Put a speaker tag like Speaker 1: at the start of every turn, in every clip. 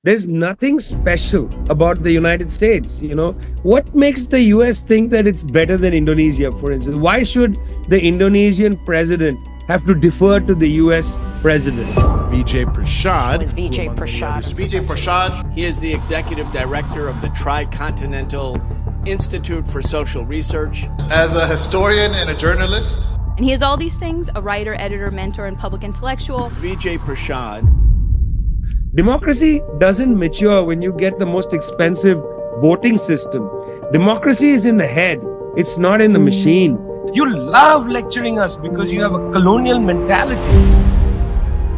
Speaker 1: There's nothing special about the United States. What makes the US think that it's better than Indonesia, for instance? Why should the Indonesian president have to defer to the US president?
Speaker 2: Vijay Prashad.
Speaker 3: Vijay Prashad.
Speaker 2: Vijay Prashad.
Speaker 4: He is the executive director of the Tricontinental Institute for Social Research.
Speaker 2: As a historian and a journalist.
Speaker 5: And he is all these things: a writer, editor, mentor, and public intellectual.
Speaker 4: Vijay Prashad.
Speaker 1: Democracy doesn't mature when you get the most expensive voting system. Democracy is in the head. It's not in the machine.
Speaker 6: You love lecturing us because you have a colonial mentality.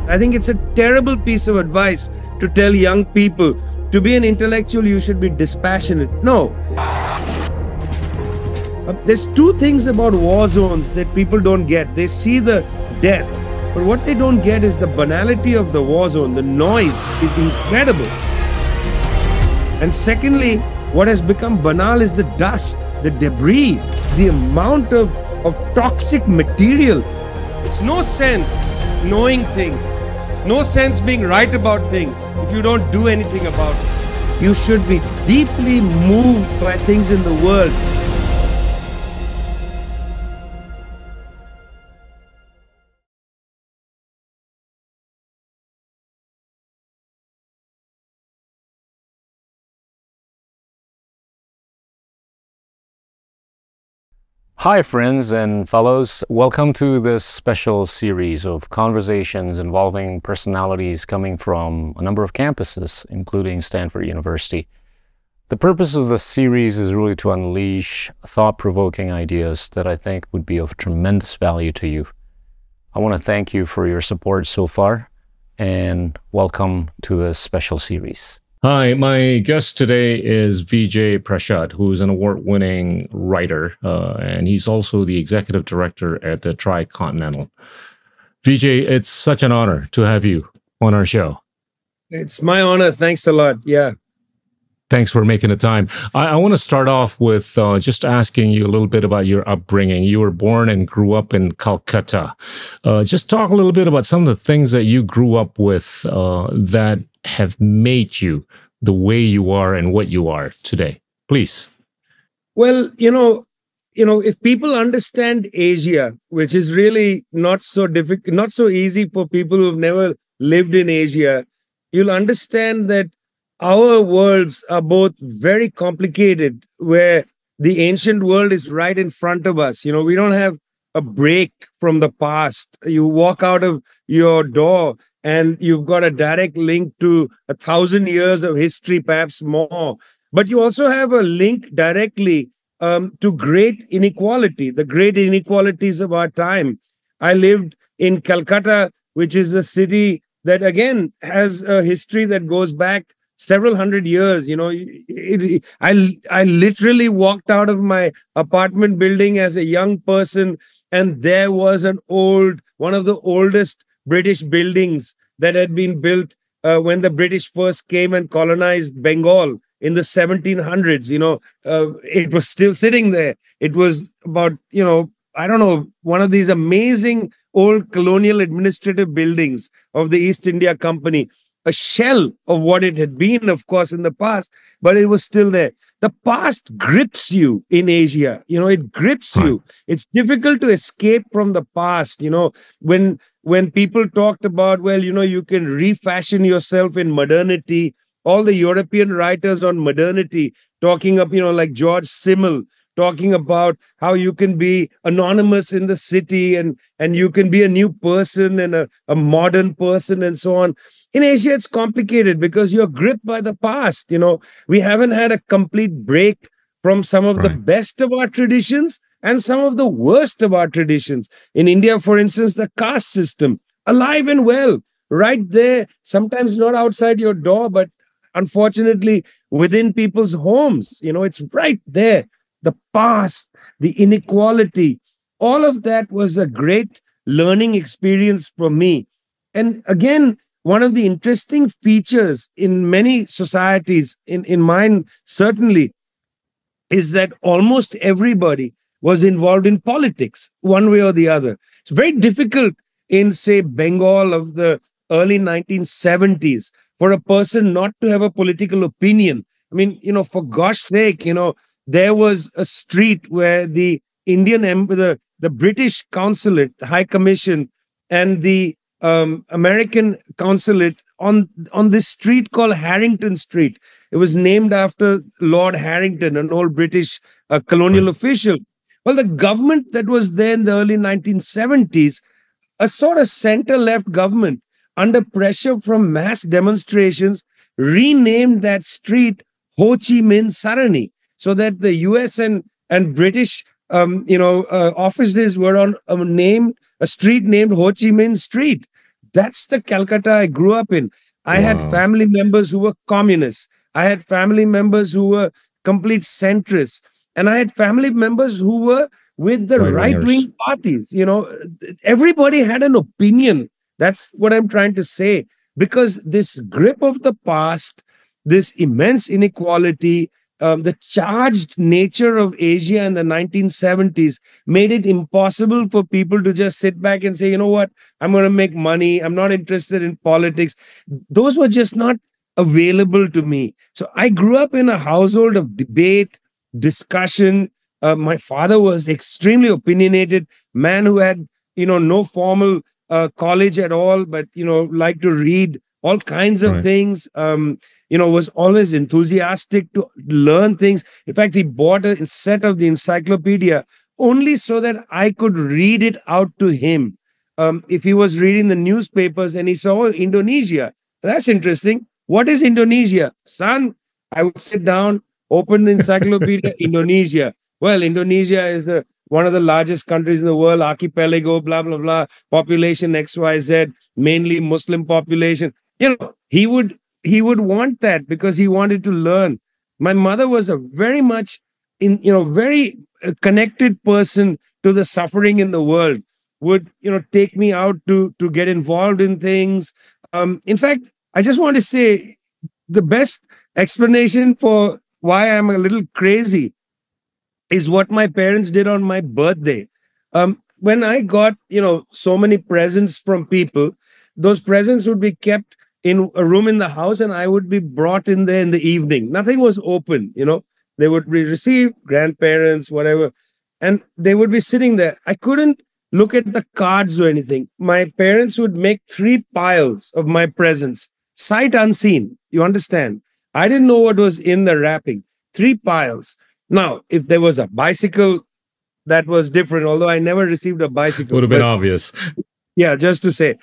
Speaker 1: I think it's a terrible piece of advice to tell young people, to be an intellectual, you should be dispassionate. No. There's two things about war zones that people don't get. They see the death, but what they don't get is the banality of the war zone. The noise is incredible. And secondly, what has become banal is the dust, the debris, the amount of toxic material. It's no sense knowing things, no sense being right about things if you don't do anything about it. You should be deeply moved by things in the world.
Speaker 7: Hi friends and fellows, welcome to this special series of conversations involving personalities coming from a number of campuses, including Stanford University. The purpose of this series is really to unleash thought-provoking ideas that I think would be of tremendous value to you. I want to thank you for your support so far, and welcome to this special series. Hi, my guest today is Vijay Prashad, who is an award-winning writer, and he's also the executive director at the Tricontinental. Vijay, it's such an honor to have you on our show.
Speaker 1: It's my honor. Thanks a lot. Yeah.
Speaker 7: Thanks for making the time. I want to start off with just asking you a little bit about your upbringing. You were born and grew up in Calcutta. Just talk a little bit about some of the things that you grew up with that have made you the way you are and what you are today, please.
Speaker 1: Well, if people understand Asia, which is really not so difficult, not so easy for people who've never lived in Asia, you'll understand that our worlds are both very complicated, where the ancient world is right in front of us. We don't have a break from the past. You walk out of your door and you've got a direct link to 1,000 years of history, perhaps more. But you also have a link directly to great inequality, the great inequalities of our time. I lived in Calcutta, which is a city that, again, has a history that goes back several hundred years. I literally walked out of my apartment building as a young person, and there was one of the oldest British buildings that had been built when the British first came and colonized Bengal in the 1700s. It was still sitting there. It was about, one of these amazing old colonial administrative buildings of the East India Company, a shell of what it had been, of course, in the past, but it was still there. The past grips you in Asia. It grips you. It's difficult to escape from the past. When people talked about, you can refashion yourself in modernity, all the European writers on modernity talking up, like George Simmel, talking about how you can be anonymous in the city and you can be a new person and a modern person and so on. In Asia, it's complicated because you're gripped by the past. We haven't had a complete break from some of the best of our traditions and some of the worst of our traditions. In India, for instance, the caste system, alive and well, right there, sometimes not outside your door, but unfortunately within people's homes. It's right there. The past, the inequality, all of that was a great learning experience for me. And again, one of the interesting features in many societies, in mine certainly, is that almost everybody was involved in politics, one way or the other. It's very difficult in, say, Bengal of the early 1970s for a person not to have a political opinion. I mean, for gosh sake, there was a street where the the British consulate, the High Commission, and the American consulate on this street called Harrington Street. It was named after Lord Harrington, an old British colonial official. Well, the government that was there in the early 1970s, a sort of center-left government, under pressure from mass demonstrations, renamed that street Ho Chi Minh Sarani, so that the US and British offices were on a street named Ho Chi Minh Street. That's the Calcutta I grew up in. I had family members who were communists. I had family members who were complete centrists. And I had family members who were with the right-wing parties. Everybody had an opinion. That's what I'm trying to say. Because this grip of the past, this immense inequality, the charged nature of Asia in the 1970s made it impossible for people to just sit back and say, you know what, I'm going to make money. I'm not interested in politics. Those were just not available to me. So I grew up in a household of debate, discussion. My father was extremely opinionated, man who had, no formal college at all, but, liked to read all kinds of things. Was always enthusiastic to learn things. In fact, he bought a set of the encyclopedia only so that I could read it out to him. If he was reading the newspapers and he saw Indonesia, that's interesting. What is Indonesia? Son, I would sit down, open the encyclopedia, Indonesia. Well, Indonesia is one of the largest countries in the world, archipelago, blah, blah, blah, population XYZ, mainly Muslim population. He would want that because he wanted to learn. My mother was a very much very connected person to the suffering in the world, would, take me out to get involved in things. In fact, I just want to say the best explanation for why I'm a little crazy is what my parents did on my birthday. When I got, so many presents from people, those presents would be kept in a room in the house and I would be brought in there in the evening. Nothing was open, They would be received, grandparents, whatever, and they would be sitting there. I couldn't look at the cards or anything. My parents would make 3 piles of my presents, sight unseen. You understand? I didn't know what was in the wrapping. 3 piles. Now, if there was a bicycle, that was different, although I never received a bicycle.
Speaker 7: Would have been obvious.
Speaker 1: Yeah, just to say.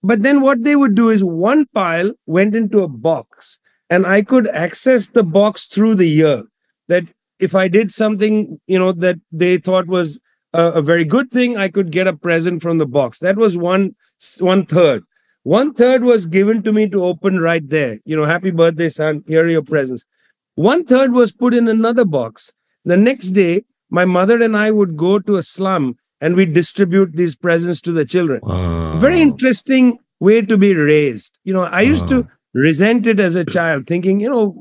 Speaker 1: But then what they would do is 1 pile went into a box and I could access the box through the year. That if I did something, that they thought was a very good thing, I could get a present from the box. That was one third. 1/3 was given to me to open right there. Happy birthday, son. Here are your presents. 1/3 was put in another box. The next day, my mother and I would go to a slum and we distribute these presents to the children.
Speaker 7: Wow.
Speaker 1: Very interesting way to be raised. I used to resent it as a child, thinking,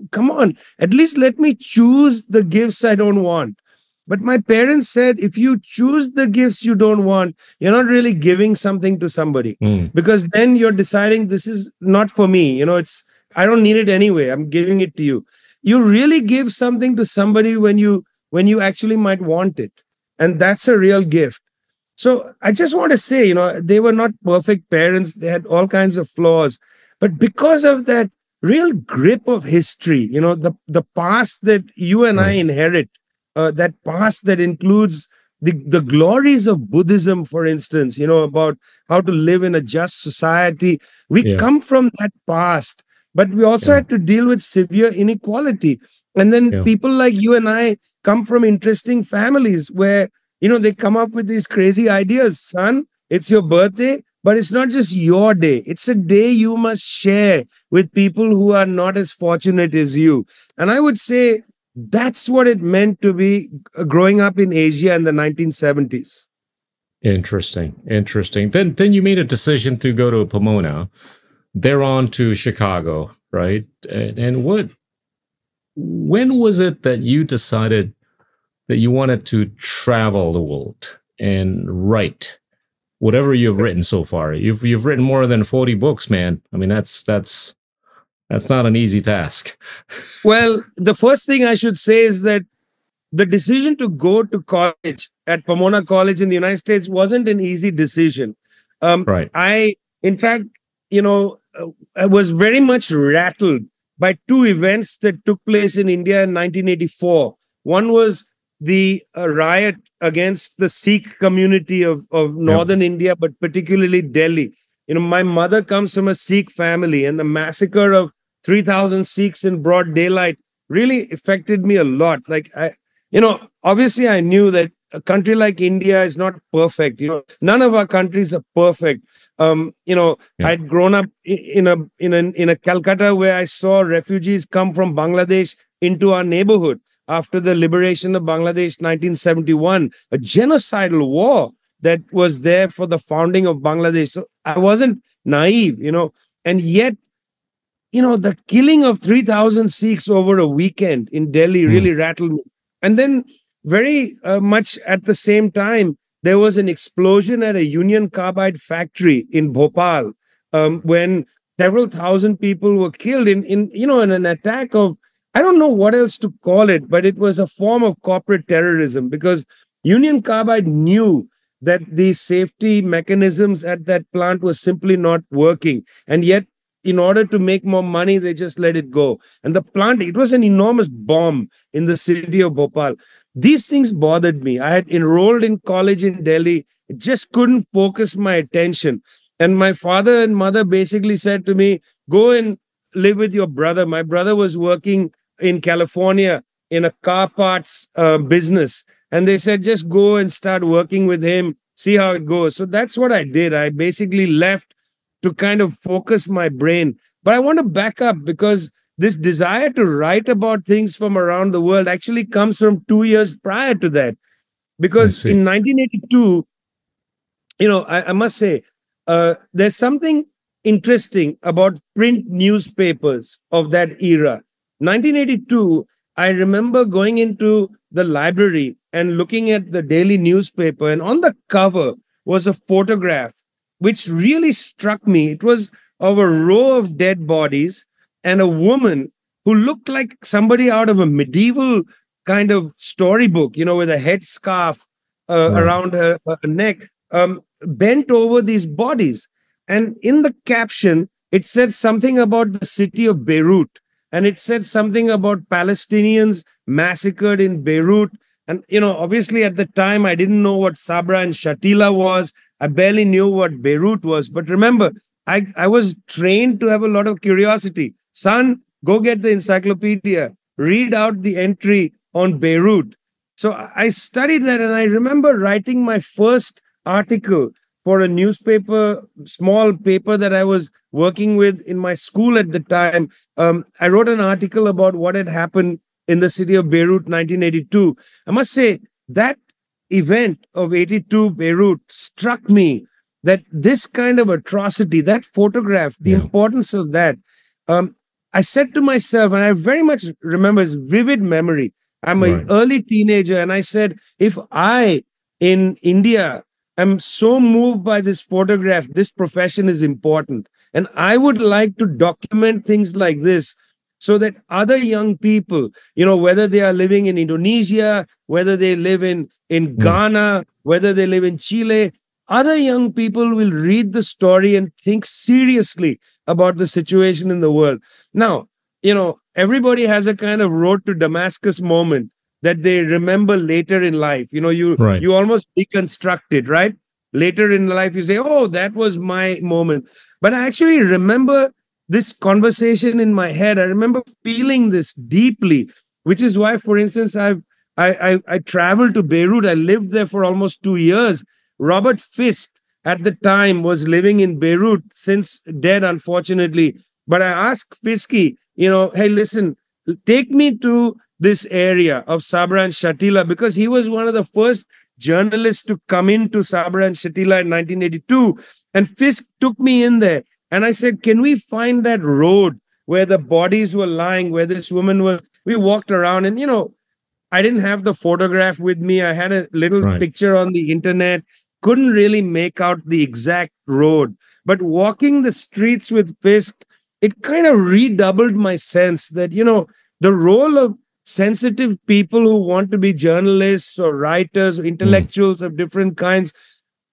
Speaker 1: come on, at least let me choose the gifts I don't want. But my parents said, if you choose the gifts you don't want, you're not really giving something to somebody, because then you're deciding this is not for me. I don't need it anyway. I'm giving it to you. You really give something to somebody when you actually might want it. And that's a real gift. So I just want to say, they were not perfect parents. They had all kinds of flaws. But because of that real grip of history, the past that you and I inherit, that past that includes the glories of Buddhism, for instance, about how to live in a just society. We come from that past, but we also had to deal with severe inequality. And then people like you and I come from interesting families where, they come up with these crazy ideas. Son, it's your birthday, but it's not just your day. It's a day you must share with people who are not as fortunate as you. And I would say that's what it meant to be growing up in Asia in the 1970s.
Speaker 7: Interesting. Then you made a decision to go to Pomona, there on to Chicago, right? And when was it that you decided that you wanted to travel the world and write whatever you've written so far? You've written more than 40 books, man. I mean, that's
Speaker 3: That's not an easy task.
Speaker 1: Well, the first thing I should say is that the decision to go to college at Pomona College in the United States wasn't an easy decision.
Speaker 3: Right.
Speaker 1: In fact, I was very much rattled by two events that took place in India in 1984. One was the riot against the Sikh community of northern India, but particularly Delhi. My mother comes from a Sikh family, and the massacre of 3,000 Sikhs in broad daylight really affected me a lot. Obviously I knew that a country like India is not perfect. None of our countries are perfect. I'd grown up in a Calcutta where I saw refugees come from Bangladesh into our neighborhood after the liberation of Bangladesh, 1971, a genocidal war that was there for the founding of Bangladesh. So I wasn't naive, and yet, the killing of 3,000 Sikhs over a weekend in Delhi really rattled me. And then very much at the same time, there was an explosion at a Union Carbide factory in Bhopal when several thousand people were killed in an attack of, I don't know what else to call it, but it was a form of corporate terrorism, because Union Carbide knew that the safety mechanisms at that plant were simply not working. And yet, in order to make more money, they just let it go. And the plant, it was an enormous bomb in the city of Bhopal. These things bothered me. I had enrolled in college in Delhi, just couldn't focus my attention. And my father and mother basically said to me, go and live with your brother. My brother was working in California in a car parts business. And they said, just go and start working with him, see how it goes. So that's what I did. I basically left to kind of focus my brain. But I want to back up, because this desire to write about things from around the world actually comes from 2 years prior to that. Because in 1982, I must say, there's something interesting about print newspapers of that era. 1982, I remember going into the library and looking at the daily newspaper, and on the cover was a photograph which really struck me. It was of a row of dead bodies and a woman who looked like somebody out of a medieval kind of storybook, with a headscarf around her neck, bent over these bodies. And in the caption, it said something about the city of Beirut. And it said something about Palestinians massacred in Beirut. And, obviously at the time, I didn't know what Sabra and Shatila was. I barely knew what Beirut was. But remember, I was trained to have a lot of curiosity. Son, go get the encyclopedia, read out the entry on Beirut. So I studied that, and I remember writing my first article for a newspaper, small paper that I was working with in my school at the time. I wrote an article about what had happened in the city of Beirut, 1982. I must say that event of 82 Beirut struck me, that this kind of atrocity, that photograph, the importance of that. I said to myself, and I very much remember, it's vivid memory. I'm an early teenager, and I said, if I in India am so moved by this photograph, this profession is important. And I would like to document things like this so that other young people, whether they are living in Indonesia, whether they live in Ghana, whether they live in Chile, other young people will read the story and think seriously about the situation in the world. Now, everybody has a kind of road to Damascus moment that they remember later in life. You almost deconstruct it, right? Later in life, you say, oh, that was my moment. But I actually remember this conversation in my head. I remember feeling this deeply, which is why, for instance, I traveled to Beirut. I lived there for almost 2 years. Robert Fisk at the time was living in Beirut, since dead, unfortunately. But I asked Fisky, hey, listen, take me to this area of Sabra and Shatila, because he was one of the first journalists to come into Sabra and Shatila in 1982. And Fisk took me in there. And I said, can we find that road where the bodies were lying, where this woman was? We walked around, and, I didn't have the photograph with me. I had a little picture on the internet. Couldn't really make out the exact road. But walking the streets with Fisk, it kind of redoubled my sense that, the role of sensitive people who want to be journalists or writers or intellectuals of different kinds,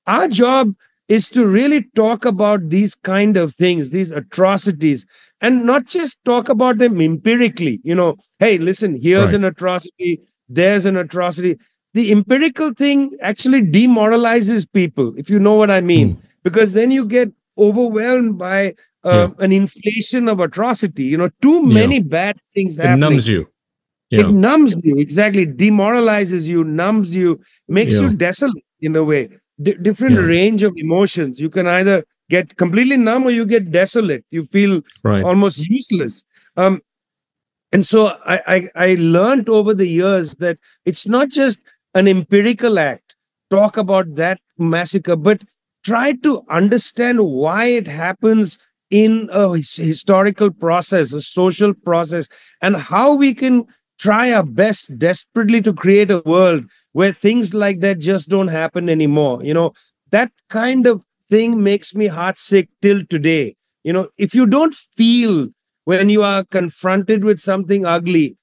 Speaker 1: our job is to really talk about these kind of things, these atrocities, and not just talk about them empirically. Hey, listen, here's an atrocity, there's an atrocity. The empirical thing actually demoralizes people, if you know what I mean, because then you get overwhelmed by an inflation of atrocity. Too many bad things happening.
Speaker 3: It numbs you. Yeah.
Speaker 1: It numbs you, exactly. Demoralizes you, numbs you, makes you desolate in a way. Different range of emotions. You can either get completely numb or you get desolate. You feel almost useless. And so I learned over the years that it's not just an empirical act, talk about that massacre, but try to understand why it happens in a historical process, a social process, and how we can try our best desperately to create a world where things like that just don't happen anymore. That kind of thing makes me heartsick till today. If you don't feel when you are confronted with something ugly,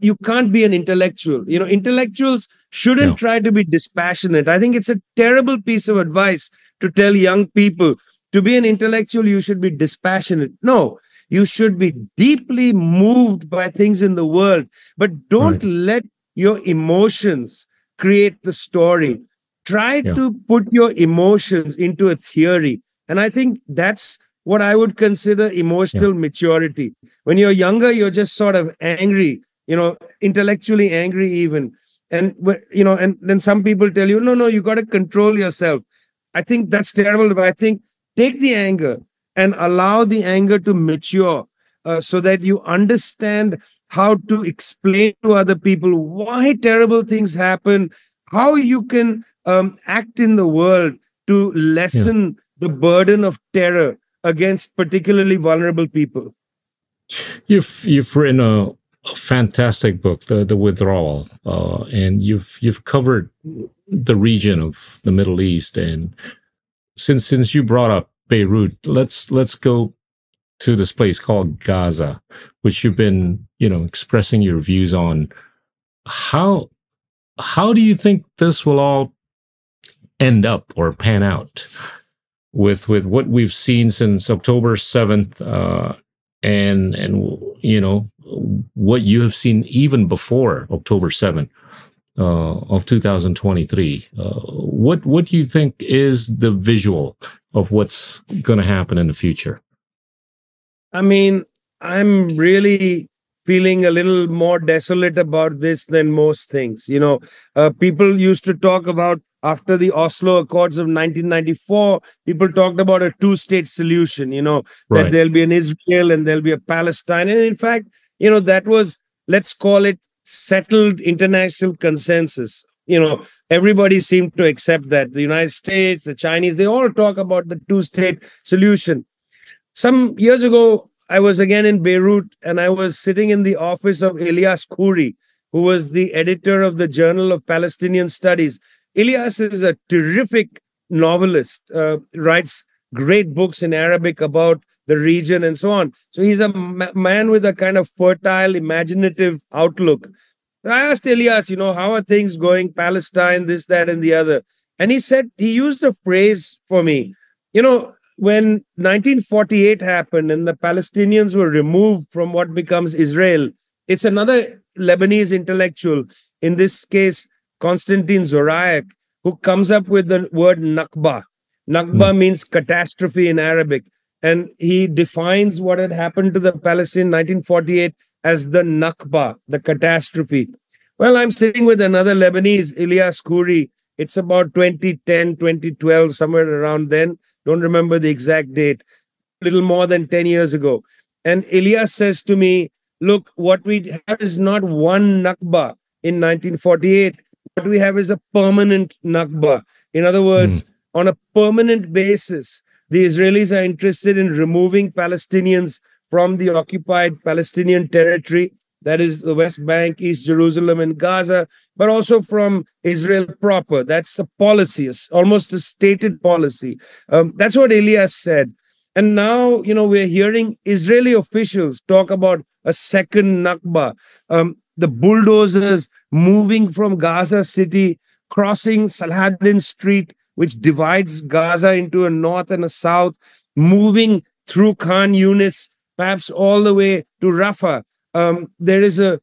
Speaker 1: you can't be an intellectual. Intellectuals shouldn't try to be dispassionate. I think it's a terrible piece of advice to tell young people to be an intellectual, you should be dispassionate. No, you should be deeply moved by things in the world, but don't let your emotions create the story. Try to put your emotions into a theory. And I think that's what I would consider emotional maturity. When you're younger, you're just sort of angry, intellectually angry even. And, and then some people tell you, no, you got to control yourself. I think that's terrible. I think take the anger and allow the anger to mature so that you understand how to explain to other people why terrible things happen, how you can act in the world to lessen the burden of terror against particularly vulnerable people.
Speaker 3: You've written a fantastic book, The Withdrawal, and you've covered the region of the Middle East. And since you brought up Beirut, let's go to this place called Gaza, which you've been expressing your views on. How do you think this will all end up or pan out with what we've seen since October 7th, and what you have seen even before October 7th of 2023? What do you think is the visual of what's going to happen in the future?
Speaker 1: I mean, I'm really feeling a little more desolate about this than most things. People used to talk about, after the Oslo Accords of 1994, people talked about a two-state solution, that there'll be an Israel and there'll be a Palestine. And in fact, that was, let's call it, settled international consensus. Everybody seemed to accept that. The United States, the Chinese, they all talk about the two-state solution. Some years ago, I was again in Beirut, and I was sitting in the office of Ilyas Khoury, who was the editor of the Journal of Palestinian Studies. Ilyas is a terrific novelist, writes great books in Arabic about the region and so on. So he's a man with a kind of fertile, imaginative outlook. I asked Ilyas, how are things going? Palestine, this, that, and the other. And he said, he used a phrase for me. When 1948 happened and the Palestinians were removed from what becomes Israel, it's another Lebanese intellectual, in this case, Konstantin Zorayak, who comes up with the word Nakba. Nakba means catastrophe in Arabic. And he defines what had happened to the Palestinians in 1948 as the Nakba, the catastrophe. Well, I'm sitting with another Lebanese, Ilyas Khoury. It's about 2010, 2012, somewhere around then. Don't remember the exact date. A little more than 10 years ago. And Ilyas says to me, look, what we have is not one Nakba in 1948. What we have is a permanent Nakba. In other words, on a permanent basis, the Israelis are interested in removing Palestinians from the occupied Palestinian territory, that is the West Bank, East Jerusalem, and Gaza, but also from Israel proper. That's a policy, almost a stated policy. That's what Ilyas said. And now, we're hearing Israeli officials talk about a second Nakba. The bulldozers moving from Gaza City, crossing Salahuddin Street, which divides Gaza into a north and a south, moving through Khan Yunis, perhaps all the way to Rafah. There is a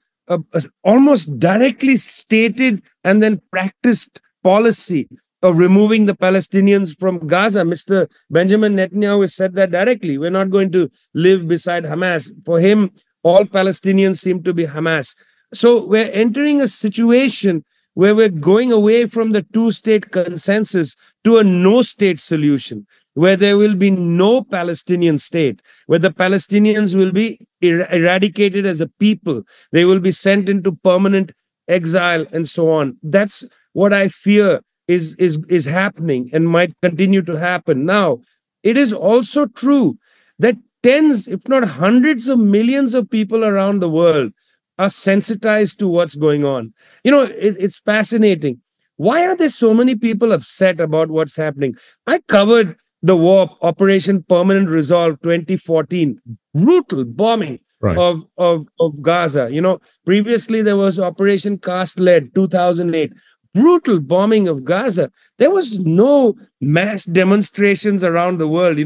Speaker 1: almost directly stated and then practiced policy of removing the Palestinians from Gaza. Mr. Benjamin Netanyahu has said that directly. We're not going to live beside Hamas. For him, all Palestinians seem to be Hamas. So we're entering a situation where we're going away from the two-state consensus to a no-state solution, where there will be no Palestinian state, where the Palestinians will be eradicated as a people. They will be sent into permanent exile and so on. That's what I fear is happening and might continue to happen. Now, it is also true that tens, if not hundreds of millions of people around the world are sensitized to what's going on. It's fascinating. Why are there so many people upset about what's happening? I covered the war, Operation Permanent Resolve 2014, brutal bombing of Gaza. Previously there was Operation Cast Lead 2008, brutal bombing of Gaza. There was no mass demonstrations around the world.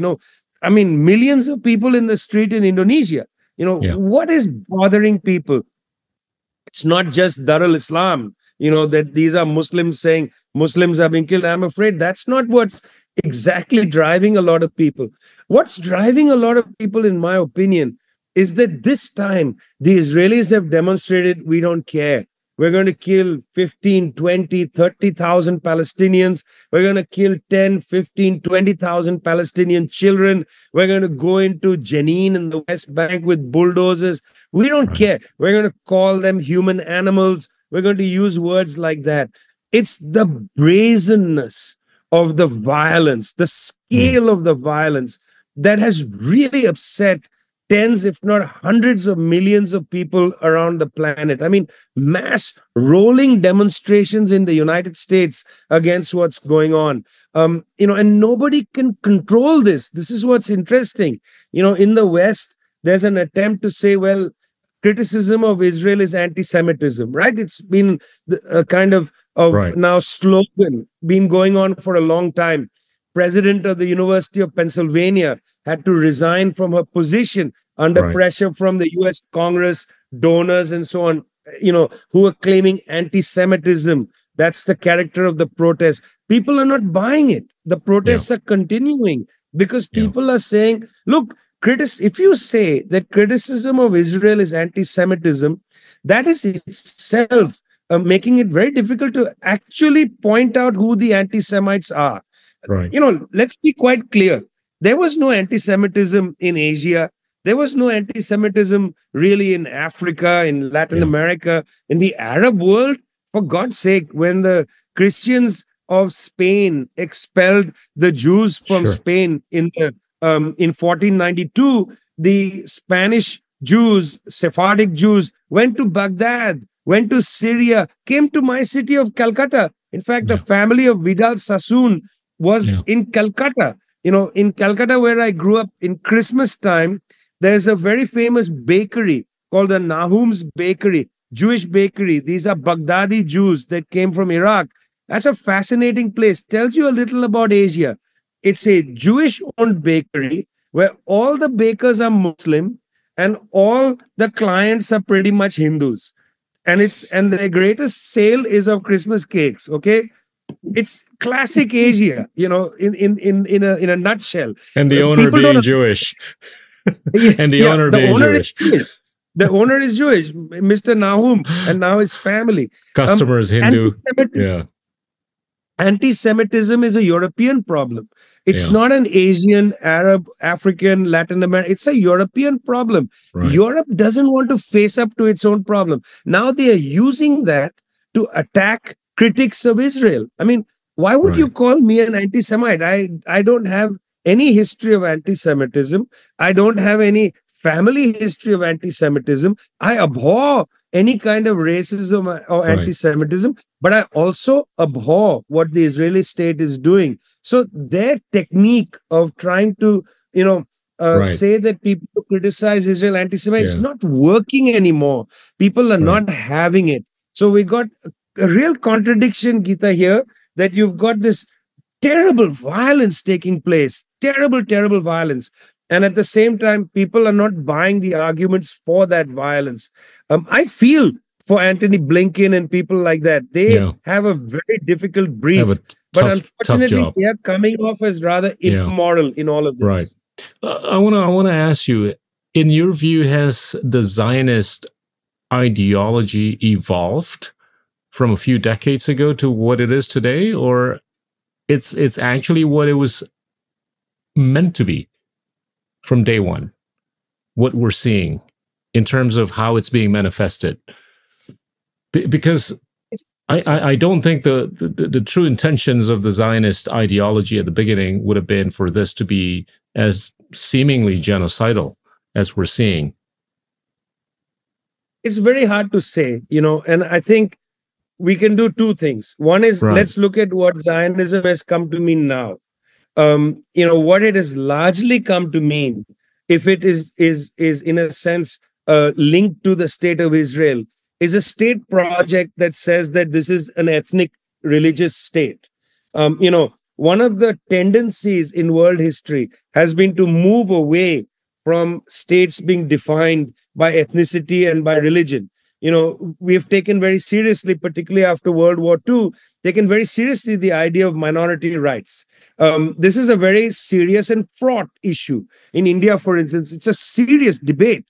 Speaker 1: Millions of people in the street in Indonesia. What is bothering people? It's not just Dar al-Islam, that these are Muslims saying Muslims are being killed. I'm afraid that's not what's exactly driving a lot of people. What's driving a lot of people, in my opinion, is that this time the Israelis have demonstrated we don't care. We're going to kill 15, 20, 30,000 Palestinians. We're going to kill 10, 15, 20,000 Palestinian children. We're going to go into Jenin in the West Bank with bulldozers. We don't care. We're going to call them human animals. We're going to use words like that. It's the brazenness of the violence, the scale of the violence that has really upset tens, if not hundreds of millions of people around the planet. Mass rolling demonstrations in the United States against what's going on. And nobody can control this. This is what's interesting. In the West, there's an attempt to say, well, criticism of Israel is anti-Semitism, right? It's been a kind of now slogan, been going on for a long time. President of the University of Pennsylvania had to resign from her position under pressure from the US Congress, donors and so on, who are claiming anti-Semitism. That's the character of the protest. People are not buying it. The protests are continuing because people are saying, look, if you say that criticism of Israel is anti-Semitism, that is itself making it very difficult to actually point out who the anti-Semites are. Let's be quite clear. There was no anti-Semitism in Asia. There was no anti-Semitism really in Africa, in Latin America, in the Arab world. For God's sake, when the Christians of Spain expelled the Jews from Spain in 1492, the Spanish Jews, Sephardic Jews, went to Baghdad, went to Syria, came to my city of Calcutta. In fact, the family of Vidal Sassoon was in Calcutta. In Calcutta, where I grew up, in Christmas time, there's a very famous bakery called the Nahum's Bakery, Jewish bakery. These are Baghdadi Jews that came from Iraq. That's a fascinating place. Tells you a little about Asia. It's a Jewish-owned bakery where all the bakers are Muslim and all the clients are pretty much Hindus. And their greatest sale is of Christmas cakes. Okay, it's classic Asia, in a nutshell.
Speaker 3: And the owner being Jewish. And the owner being Jewish.
Speaker 1: The owner is Jewish, Mr. Nahum, and now his family.
Speaker 3: Customers Hindu.
Speaker 1: Anti-Semitism is a European problem. It's not an Asian, Arab, African, Latin American. It's a European problem. Europe doesn't want to face up to its own problem. Now they are using that to attack critics of Israel. Why would you call me an anti-Semite? I don't have any history of anti-Semitism. I don't have any family history of anti-Semitism. I abhor any kind of racism or anti-Semitism, but I also abhor what the Israeli state is doing. So their technique of trying to,
Speaker 3: Right.
Speaker 1: say that people who criticize Israel anti-Semitic, it's
Speaker 3: Yeah.
Speaker 1: not working anymore. People are
Speaker 3: Right.
Speaker 1: not having it. So we got a real contradiction, Geeta, here, that you've got this terrible violence taking place, terrible, terrible violence. And at the same time, people are not buying the arguments for that violence. I feel for Anthony Blinken and people like that. They
Speaker 3: Yeah.
Speaker 1: have a very difficult
Speaker 3: Have
Speaker 1: brief,
Speaker 3: a
Speaker 1: but
Speaker 3: tough
Speaker 1: unfortunately,
Speaker 3: job.
Speaker 1: they are coming off as rather
Speaker 3: Yeah.
Speaker 1: immoral in all of this.
Speaker 3: Right. I want to ask you, in your view, has the Zionist ideology evolved from a few decades ago to what it is today, or it's actually what it was meant to be from day one? What we're seeing in terms of how it's being manifested, because I don't think the true intentions of the Zionist ideology at the beginning would have been for this to be as seemingly genocidal as we're seeing.
Speaker 1: It's very hard to say, and I think we can do two things. One is,
Speaker 3: Right.
Speaker 1: let's look at what Zionism has come to mean now. What it has largely come to mean, if it is in a sense linked to the state of Israel, is a state project that says that this is an ethnic religious state. One of the tendencies in world history has been to move away from states being defined by ethnicity and by religion. We have taken very seriously, particularly after World War II, taken very seriously the idea of minority rights. This is a very serious and fraught issue. In India, for instance, it's a serious debate.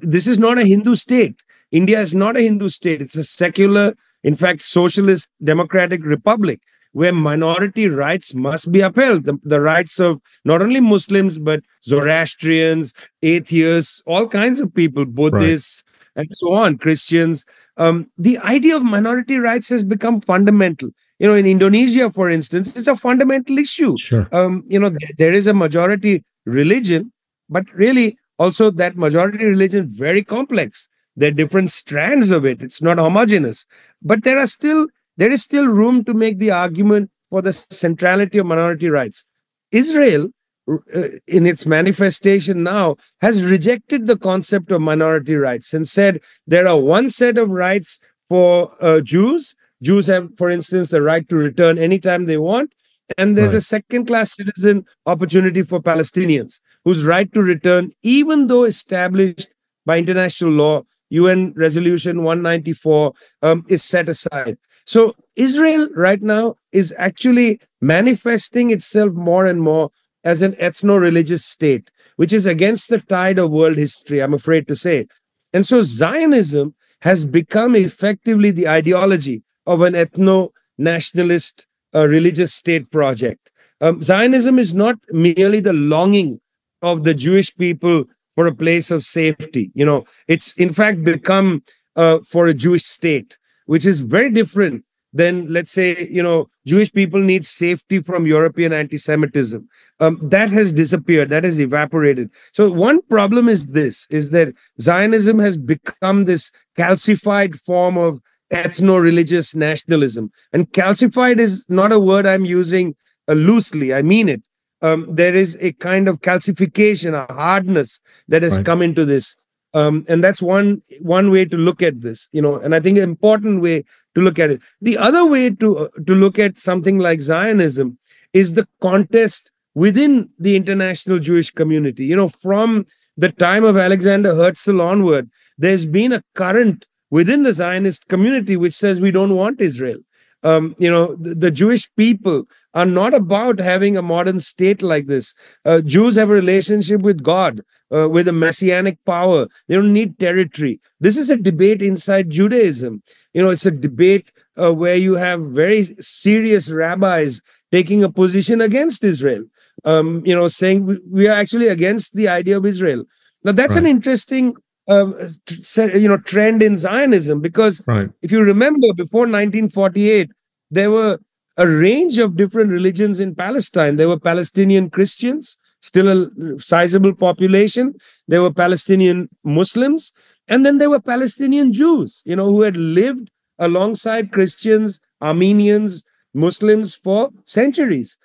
Speaker 1: This is not a Hindu state. India is not a Hindu state. It's a secular, in fact, socialist democratic republic where minority rights must be upheld. The rights of not only Muslims, but Zoroastrians, atheists, all kinds of people, Buddhists, and so on, Christians. The idea of minority rights has become fundamental. In Indonesia, for instance, it's a fundamental issue.
Speaker 3: Sure.
Speaker 1: There is a majority religion, but really also that majority religion is very complex. There are different strands of it. It's not homogeneous. But there is still room to make the argument for the centrality of minority rights. Israel, in its manifestation now, has rejected the concept of minority rights and said there are one set of rights for Jews. Jews have, for instance, the right to return anytime they want. And there's a second-class citizen opportunity for Palestinians whose right to return, even though established by international law, UN Resolution 194, is set aside. So Israel right now is actually manifesting itself more and more as an ethno-religious state, which is against the tide of world history, I'm afraid to say. And so Zionism has become effectively the ideology of an ethno-nationalist religious state project. Zionism is not merely the longing of the Jewish people for a place of safety. It's in fact become for a Jewish state, which is very different than, let's say, Jewish people need safety from European anti-Semitism. That has disappeared. That has evaporated. So one problem is that Zionism has become this calcified form of ethno-religious nationalism. And calcified is not a word I'm using loosely. I mean it. There is a kind of calcification, a hardness that has come into this. And that's one way to look at this, and I think an important way to look at it. The other way to look at something like Zionism is the contest within the international Jewish community. From the time of Alexander Herzl onward, there's been a current within the Zionist community which says we don't want Israel. The Jewish people are not about having a modern state like this. Jews have a relationship with God, with a messianic power. They don't need territory. This is a debate inside Judaism. It's a debate where you have very serious rabbis taking a position against Israel, saying we are actually against the idea of Israel. Now, that's an interesting trend in Zionism, because if you remember, before 1948, there were a range of different religions in Palestine. There were Palestinian Christians, still a sizable population. There were Palestinian Muslims, and then there were Palestinian Jews, who had lived alongside Christians, Armenians, Muslims for centuries.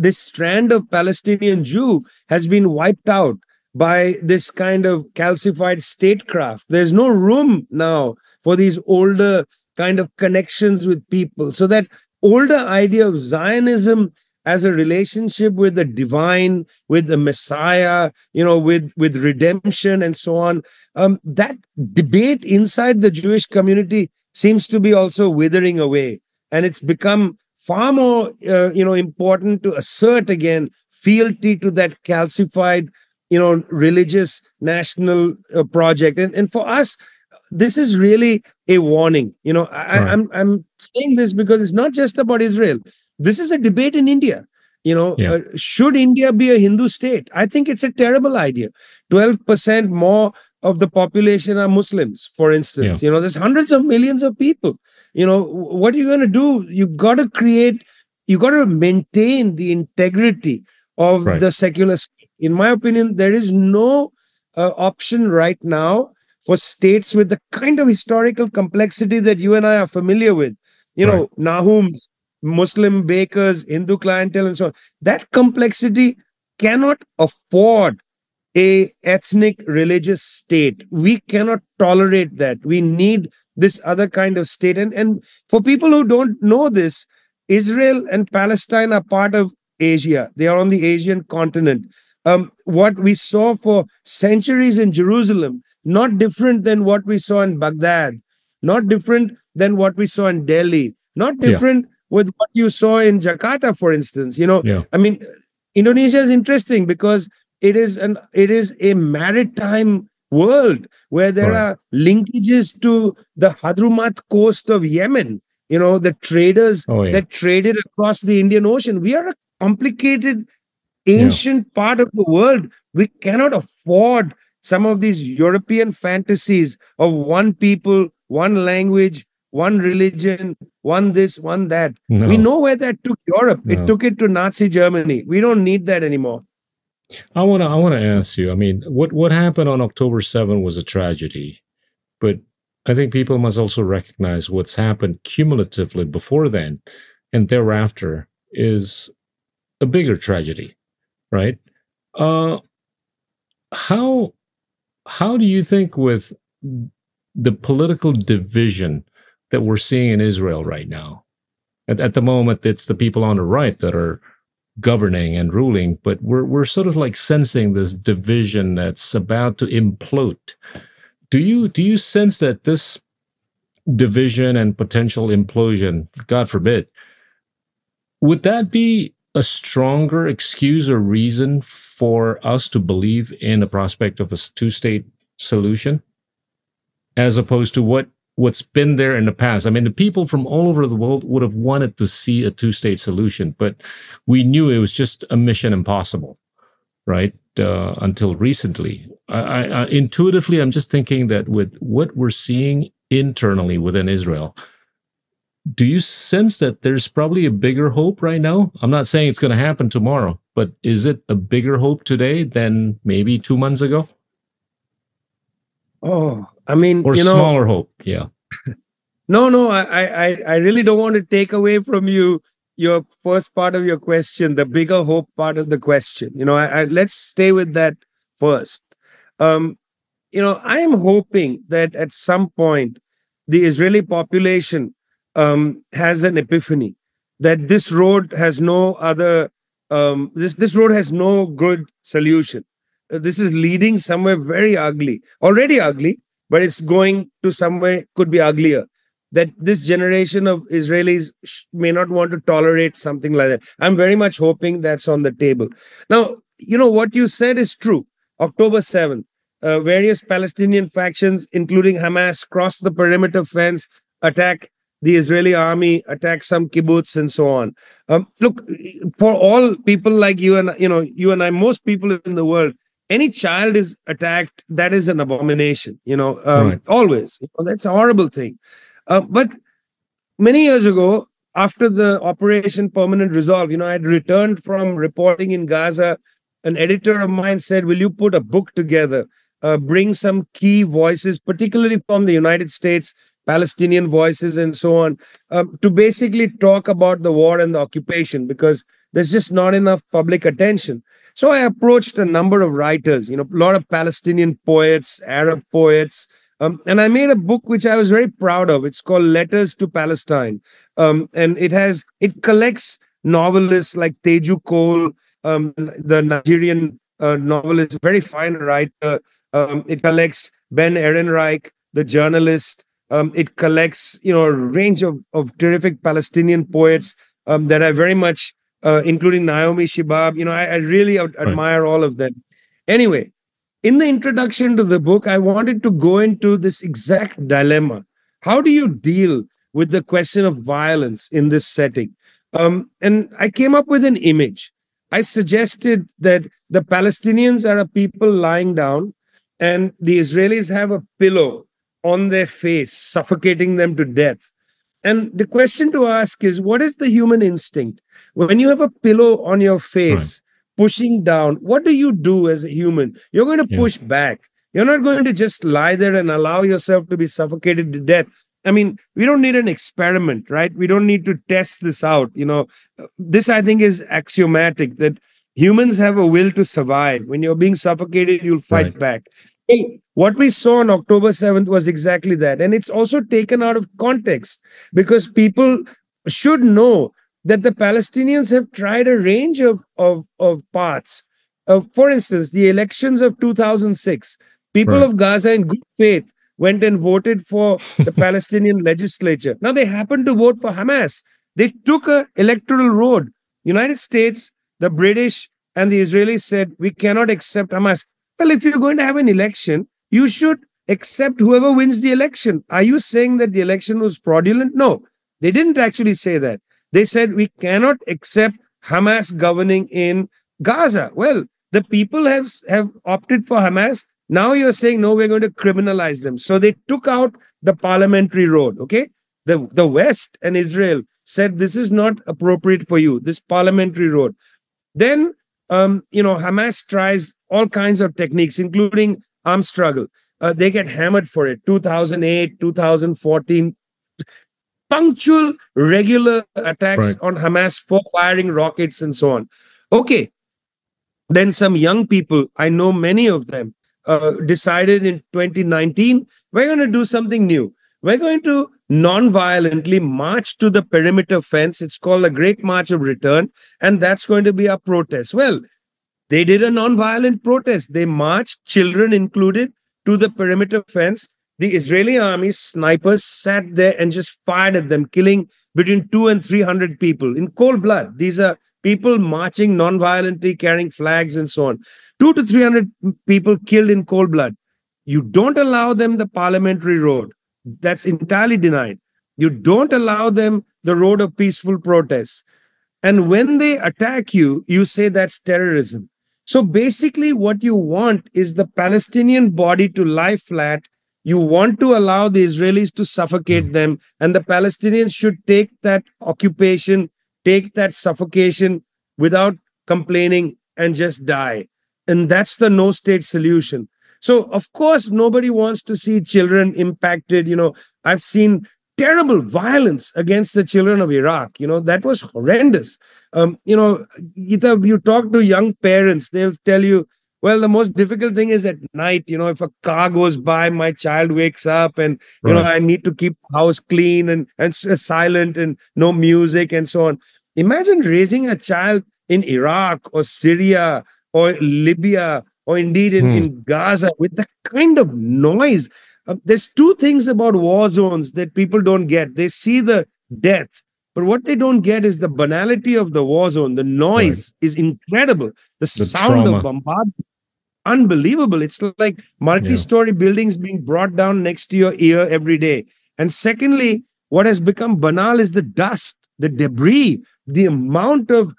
Speaker 1: this strand of Palestinian Jew has been wiped out by this kind of calcified statecraft. There's no room now for these older kind of connections with people. So that older idea of Zionism as a relationship with the divine, with the Messiah, with redemption and so on, that debate inside the Jewish community seems to be also withering away. And it's become far more, important to assert again fealty to that calcified, religious national project. And for us, this is really a warning. I'm saying this because it's not just about Israel. This is a debate in India. Should India be a Hindu state? I think it's a terrible idea. 12% more of the population are Muslims, for instance. There's hundreds of millions of people. What are you going to do? You've got to maintain the integrity of the secular state. In my opinion, there is no option right now for states with the kind of historical complexity that you and I are familiar with. Nahum's, Muslim bakers, Hindu clientele, and so on. That complexity cannot afford a ethnic religious state. We cannot tolerate that. We need this other kind of state. And for people who don't know this, Israel and Palestine are part of Asia. They are on the Asian continent. What we saw for centuries in Jerusalem, not different than what we saw in Baghdad, not different than what we saw in Delhi, not different with what you saw in Jakarta, for instance. I mean, Indonesia is interesting because it is a maritime world where there are linkages to the Hadrumat coast of Yemen. The traders that traded across the Indian Ocean. We are a complicated, ancient part of the world. We cannot afford some of these European fantasies of one people, one language, one religion, one this, one that. No. We know where that took Europe. No. It took it to Nazi Germany. We don't need that anymore.
Speaker 3: I want to ask you, I mean, what happened on October 7 was a tragedy, but I think people must also recognize what's happened cumulatively before then and thereafter is a bigger tragedy, right? How do you think with the political division that we're seeing in Israel right now? At the moment, it's the people on the right that are governing and ruling, but we're sort of like sensing this division that's about to implode. Do you sense that this division and potential implosion, God forbid, would that be a stronger excuse or reason for us to believe in the prospect of a two-state solution, as opposed to what's been there in the past? I mean, the people from all over the world would have wanted to see a two-state solution, but we knew it was just a mission impossible, right? Until recently. I intuitively, I'm just thinking that with what we're seeing internally within Israel, do you sense that there's probably a bigger hope right now? I'm not saying it's going to happen tomorrow, but is it a bigger hope today than maybe 2 months ago?
Speaker 1: Oh, I mean,
Speaker 3: or smaller hope, yeah.
Speaker 1: No, I really don't want to take away from you your first part of your question, the bigger hope part of the question. Let's stay with that first. I am hoping that at some point the Israeli population has an epiphany that this road has no other. This road has no good solution. This is leading somewhere very ugly, already ugly, but it's going to somewhere could be uglier. That this generation of Israelis may not want to tolerate something like that. I'm very much hoping that's on the table. Now, what you said is true. October 7th, various Palestinian factions, including Hamas, crossed the perimeter fence, attack the Israeli army, attack some kibbutz, and so on. Look, for all people like you and I, most people in the world, any child is attacked, that is an abomination. Always. That's a horrible thing. But many years ago, after the Operation Permanent Resolve, I had returned from reporting in Gaza. An editor of mine said, will you put a book together, bring some key voices, particularly from the United States, Palestinian voices and so on, to basically talk about the war and the occupation, because there's just not enough public attention. So I approached a number of writers, a lot of Palestinian poets, Arab poets, and I made a book which I was very proud of. It's called Letters to Palestine. And it collects novelists like Teju Cole, the Nigerian novelist, very fine writer. It collects Ben Ehrenreich, the journalist. It collects, a range of terrific Palestinian poets that I very much, including Naomi Shibab. I really admire all of them. Anyway, in the introduction to the book, I wanted to go into this exact dilemma. How do you deal with the question of violence in this setting? And I came up with an image. I suggested that the Palestinians are a people lying down and the Israelis have a pillow on their face, suffocating them to death. And the question to ask is, what is the human instinct? When you have a pillow on your face, pushing down, what do you do as a human? You're going to push back. You're not going to just lie there and allow yourself to be suffocated to death. I mean, we don't need an experiment, right? We don't need to test this out. This, I think, is axiomatic, that humans have a will to survive. When you're being suffocated, you'll fight back. Well, what we saw on October 7th was exactly that. And it's also taken out of context, because people should know that the Palestinians have tried a range of paths. For instance, the elections of 2006, people of Gaza in good faith went and voted for the Palestinian legislature. Now, they happened to vote for Hamas. They took an electoral road. United States, the British, and the Israelis said, we cannot accept Hamas. Well, if you're going to have an election, you should accept whoever wins the election. Are you saying that the election was fraudulent? No, they didn't actually say that. They said, we cannot accept Hamas governing in Gaza. Well, the people have opted for Hamas. Now you're saying, no, we're going to criminalize them. So they took out the parliamentary road, okay? The West and Israel said, this is not appropriate for you, this parliamentary road. Then, Hamas tries all kinds of techniques, including armed struggle. They get hammered for it. 2008, 2014, punctual, regular attacks on Hamas for firing rockets and so on. Okay. Then some young people, I know many of them, decided in 2019, we're going to do something new. We're going to non-violently march to the perimeter fence. It's called the Great March of Return, and that's going to be our protest. Well, they did a non-violent protest. They marched, children included, to the perimeter fence. The Israeli army snipers sat there and just fired at them, killing between 200 and 300 people in cold blood. These are people marching non-violently, carrying flags and so on. 200 to 300 people killed in cold blood. You don't allow them the parliamentary road. That's entirely denied. You don't allow them the road of peaceful protests. And when they attack you, you say that's terrorism. So basically what you want is the Palestinian body to lie flat. You want to allow the Israelis to suffocate them, and the Palestinians should take that occupation, take that suffocation without complaining and just die. And that's the no-state solution. So, of course, nobody wants to see children impacted. I've seen terrible violence against the children of Iraq. That was horrendous. You talk to young parents, they'll tell you, well, the most difficult thing is at night. If a car goes by, my child wakes up and, I need to keep the house clean and silent and no music and so on. Imagine raising a child in Iraq or Syria or Libya or indeed in Gaza with the kind of noise. There's two things about war zones that people don't get. They see the death, but what they don't get is the banality of the war zone. The noise is incredible. The sound
Speaker 3: trauma.
Speaker 1: of bombardment, unbelievable. It's like multi-story buildings being brought down next to your ear every day. And secondly, what has become banal is the dust, the debris, the amount of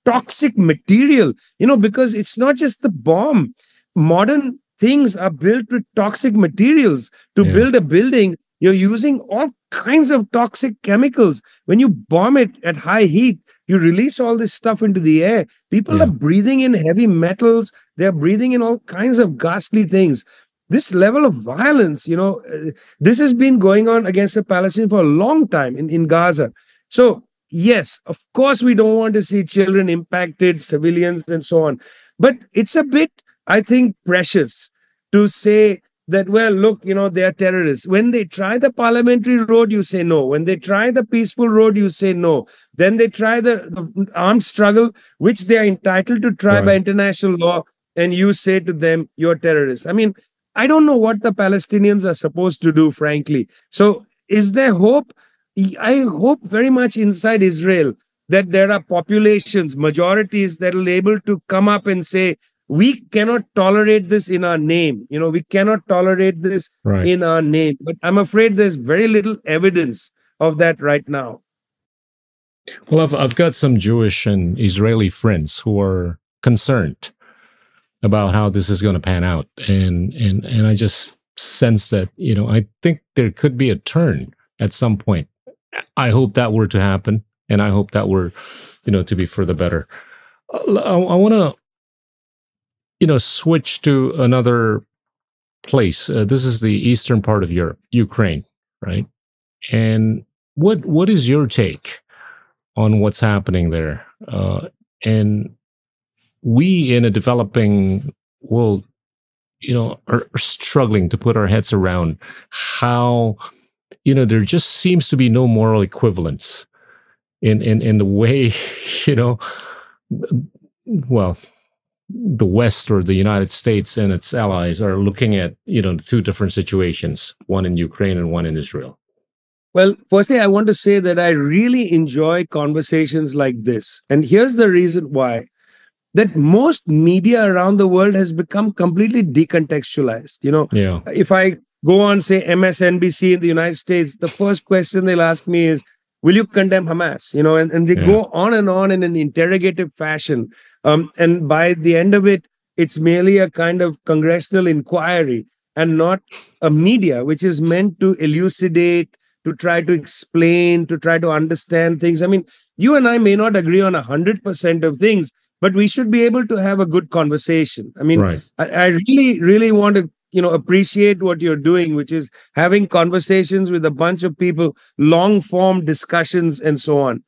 Speaker 1: toxic material, because it's not just the bomb. Modern things are built with toxic materials. To build a building, you're using all kinds of toxic chemicals. When you bomb it at high heat, you release all this stuff into the air. People are breathing in heavy metals. They're breathing in all kinds of ghastly things. This level of violence, this has been going on against the Palestinians for a long time in Gaza. So yes, of course, we don't want to see children impacted, civilians, and so on. But it's a bit, I think, precious to say that, well, look, they are terrorists. When they try the parliamentary road, you say no. When they try the peaceful road, you say no. Then they try the armed struggle, which they are entitled to try by international law, and you say to them, you're terrorists. I mean, I don't know what the Palestinians are supposed to do, frankly. So is there hope? I hope very much inside Israel that there are populations, majorities that are able to come up and say, we cannot tolerate this in our name. We cannot tolerate this in our name. But I'm afraid there's very little evidence of that right now.
Speaker 3: Well, I've got some Jewish and Israeli friends who are concerned about how this is going to pan out, and I just sense that I think there could be a turn at some point. I hope that were to happen, and I hope that were to be for the better. I want to switch to another place. This is the eastern part of Europe, Ukraine, right? And what is your take on what's happening there? And we in a developing world, are struggling to put our heads around how, there just seems to be no moral equivalence in the way, well, the West or the United States and its allies are looking at, two different situations, one in Ukraine and one in Israel.
Speaker 1: Well, firstly, I want to say that I really enjoy conversations like this. And here's the reason why. That most media around the world has become completely decontextualized. If I go on, say, MSNBC in the United States, the first question they'll ask me is, will you condemn Hamas? And they go on and on in an interrogative fashion. And by the end of it, it's merely a kind of congressional inquiry and not a media, which is meant to elucidate, to try to explain, to try to understand things. I mean, you and I may not agree on 100% of things, but we should be able to have a good conversation. I mean, I really, really want to, appreciate what you're doing, which is having conversations with a bunch of people, long form discussions and so on.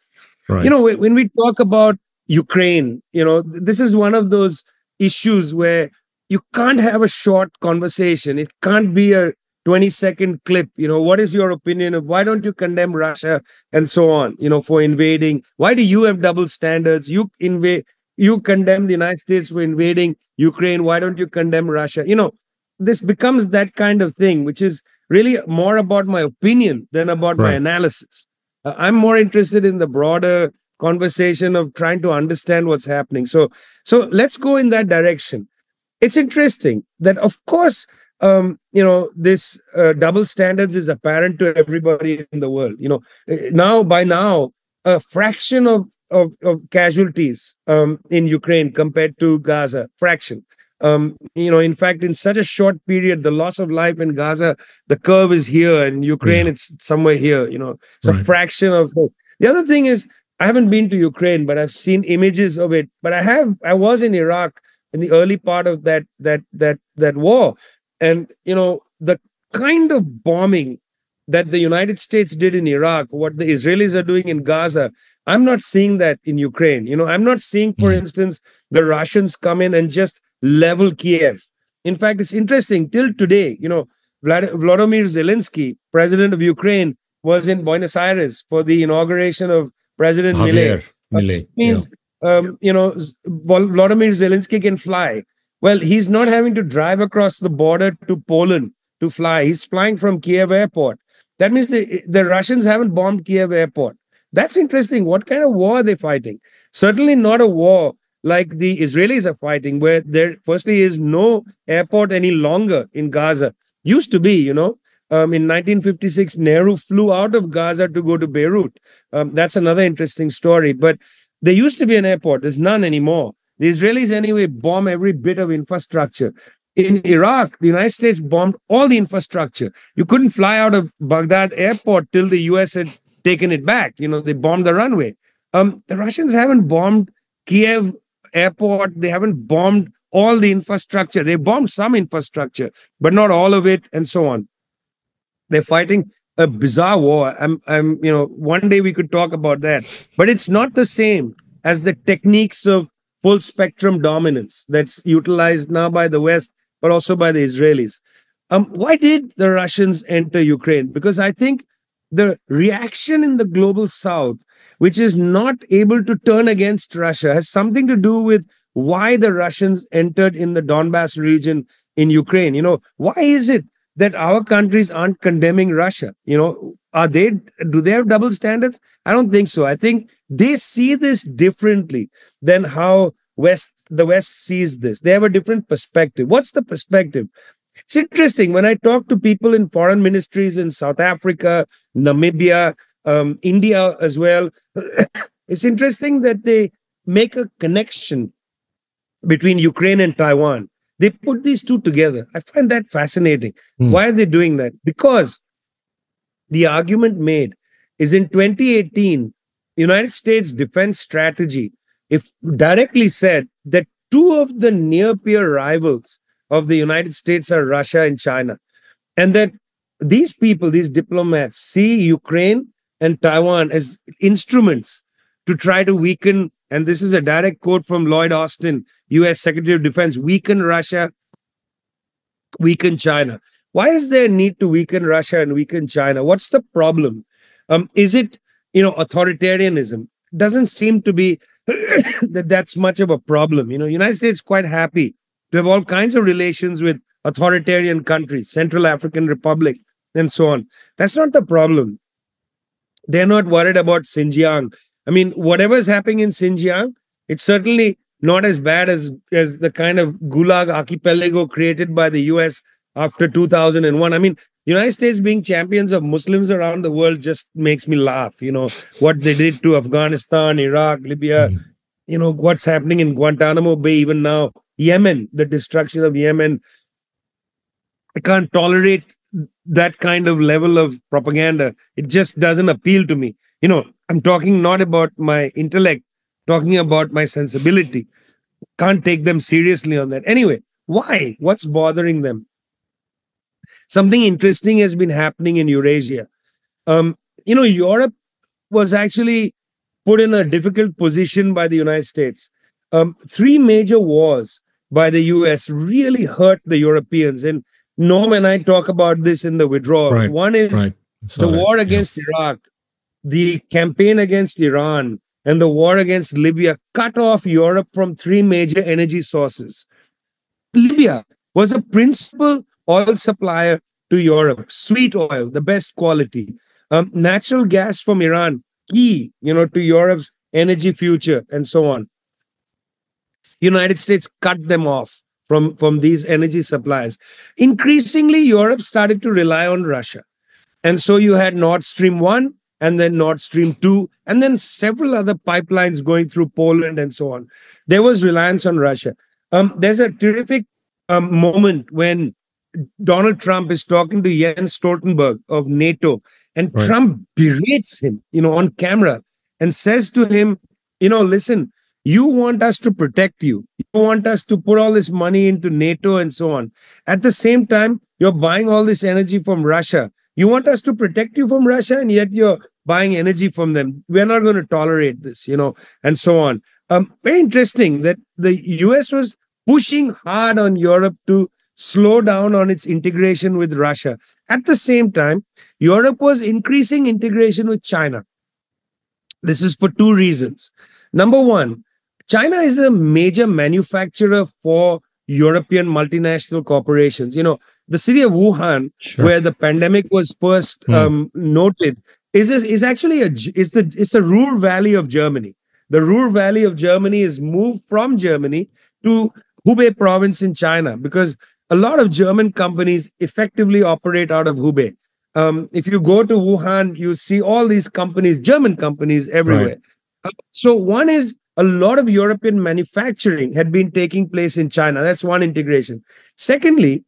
Speaker 1: When we talk about Ukraine, this is one of those issues where you can't have a short conversation. It can't be a 20-second clip. What is your opinion of why don't you condemn Russia and so on, for invading? Why do you have double standards? You condemn the United States for invading Ukraine. Why don't you condemn Russia? This becomes that kind of thing, which is really more about my opinion than about my analysis. I'm more interested in the broader conversation of trying to understand what's happening. So let's go in that direction. It's interesting that, of course, this double standards is apparent to everybody in the world. By now, a fraction of casualties in Ukraine compared to Gaza, fraction. In fact, in such a short period, the loss of life in Gaza, the curve is here, and Ukraine, it's somewhere here. It's a fraction of the other thing is, I haven't been to Ukraine, but I've seen images of it. But I was in Iraq in the early part of that war, and the kind of bombing that the United States did in Iraq, what the Israelis are doing in Gaza, I'm not seeing that in Ukraine. I'm not seeing, for instance, the Russians come in and just level Kiev. In fact, it's interesting. Till today, Volodymyr Zelensky, president of Ukraine, was in Buenos Aires for the inauguration of President Milei. Means, Volodymyr Zelensky can fly. Well, he's not having to drive across the border to Poland to fly. He's flying from Kiev airport. That means the Russians haven't bombed Kiev airport. That's interesting. What kind of war are they fighting? Certainly not a war like the Israelis are fighting, where there firstly is no airport any longer in Gaza. Used to be, in 1956, Nehru flew out of Gaza to go to Beirut. That's another interesting story. But there used to be an airport. There's none anymore. The Israelis, anyway, bomb every bit of infrastructure. In Iraq, the United States bombed all the infrastructure. You couldn't fly out of Baghdad airport till the US had taken it back. They bombed the runway. The Russians haven't bombed Kiev airport. They haven't bombed all the infrastructure. They bombed some infrastructure, but not all of it, and so on. They're fighting a bizarre war. One day we could talk about that, but it's not the same as the techniques of full spectrum dominance that's utilized now by the West, but also by the Israelis. Why did the Russians enter Ukraine? Because I think the reaction in the global South, which is not able to turn against Russia, has something to do with why the Russians entered in the Donbass region in Ukraine. Why is it that our countries aren't condemning Russia? Do they have double standards? I don't think so. I think they see this differently than how the West sees this. They have a different perspective. What's the perspective? It's interesting when I talk to people in foreign ministries in South Africa, Namibia, India as well. It's interesting that they make a connection between Ukraine and Taiwan. They put these two together. I find that fascinating. Why are they doing that? Because the argument made is in 2018, United States defense strategy, if directly said that two of the near-peer rivals of the United States are Russia and China. And that these people, these diplomats, see Ukraine and Taiwan as instruments to try to weaken, and this is a direct quote from Lloyd Austin, US Secretary of Defense, weaken Russia, weaken China. Why is there a need to weaken Russia and weaken China? What's the problem? Is it, authoritarianism? Doesn't seem to be that's much of a problem. United States is quite happy to have all kinds of relations with authoritarian countries, Central African Republic, and so on. That's not the problem. They're not worried about Xinjiang. Whatever's happening in Xinjiang, it's certainly not as bad as the kind of Gulag archipelago created by the US after 2001. United States being champions of Muslims around the world just makes me laugh. What they did to Afghanistan, Iraq, Libya, what's happening in Guantanamo Bay, even now, Yemen, the destruction of Yemen. I can't tolerate that kind of level of propaganda. It just doesn't appeal to me. I'm talking not about my intellect, talking about my sensibility. Can't take them seriously on that. Anyway, why? What's bothering them? Something interesting has been happening in Eurasia. Europe was actually put in a difficult position by the United States. 3 major wars by the US really hurt the Europeans. And Noam and I talk about this in The Withdrawal.
Speaker 3: Right,
Speaker 1: one is the war against Iraq, the campaign against Iran, and the war against Libya cut off Europe from 3 major energy sources. Libya was a principal oil supplier to Europe, sweet oil, the best quality. Natural gas from Iran, key, to Europe's energy future, and so on. United States cut them off from these energy supplies. Increasingly, Europe started to rely on Russia. And so you had Nord Stream 1 and then Nord Stream 2, and then several other pipelines going through Poland and so on. There was reliance on Russia. There's a terrific moment when Donald Trump is talking to Jens Stoltenberg of NATO, and Trump berates him, on camera and says to him, listen, you want us to protect you. You want us to put all this money into NATO and so on. At the same time, you're buying all this energy from Russia. You want us to protect you from Russia, and yet you're buying energy from them. We're not going to tolerate this, and so on. Very interesting that the US was pushing hard on Europe to slow down on its integration with Russia. At the same time, Europe was increasing integration with China. This is for 2 reasons. Number one, China is a major manufacturer for European multinational corporations. The city of Wuhan, where the pandemic was first noted, is actually it's a Ruhr Valley of Germany. The Ruhr Valley of Germany is moved from Germany to Hubei province in China, because a lot of German companies effectively operate out of Hubei. If you go to Wuhan, you see all these companies, German companies everywhere. So one is a lot of European manufacturing had been taking place in China. That's one integration. Secondly,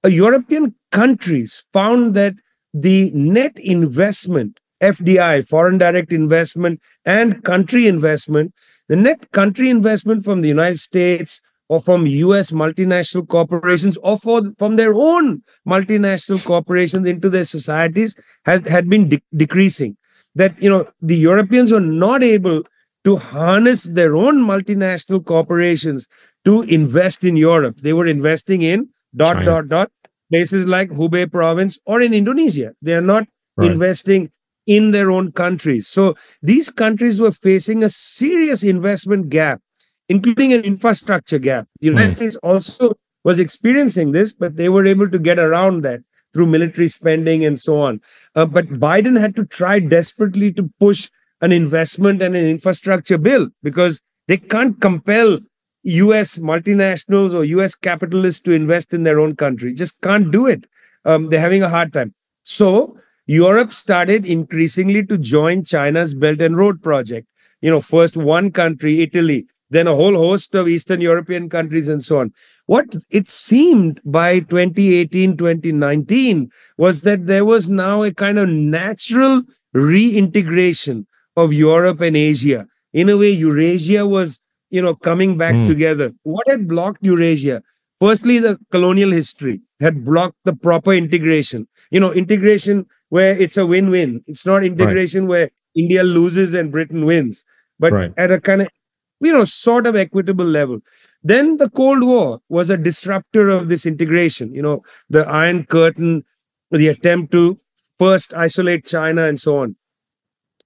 Speaker 1: European countries found that the net investment, FDI, foreign direct investment, and country investment, the net country investment from the United States, or from US multinational corporations or from their own multinational corporations into their societies had been decreasing. That, the Europeans were not able to harness their own multinational corporations to invest in Europe. They were investing in places like Hubei province or in Indonesia. They are not investing in their own countries. So these countries were facing a serious investment gap, including an infrastructure gap. The United States also was experiencing this, but they were able to get around that through military spending and so on. But Biden had to try desperately to push an investment and an infrastructure bill because they can't compel US multinationals or US capitalists to invest in their own country. Just can't do it. They're having a hard time. So Europe started increasingly to join China's Belt and Road project. First one country, Italy, then a whole host of Eastern European countries and so on. What it seemed by 2018, 2019 was that there was now a kind of natural reintegration of Europe and Asia. In a way, Eurasia was, coming back together. What had blocked Eurasia? Firstly, the colonial history had blocked the proper integration. Integration where it's a win-win. It's not integration where India loses and Britain wins, but at a kind of, sort of equitable level. Then the Cold War was a disruptor of this integration. The Iron Curtain, the attempt to first isolate China and so on.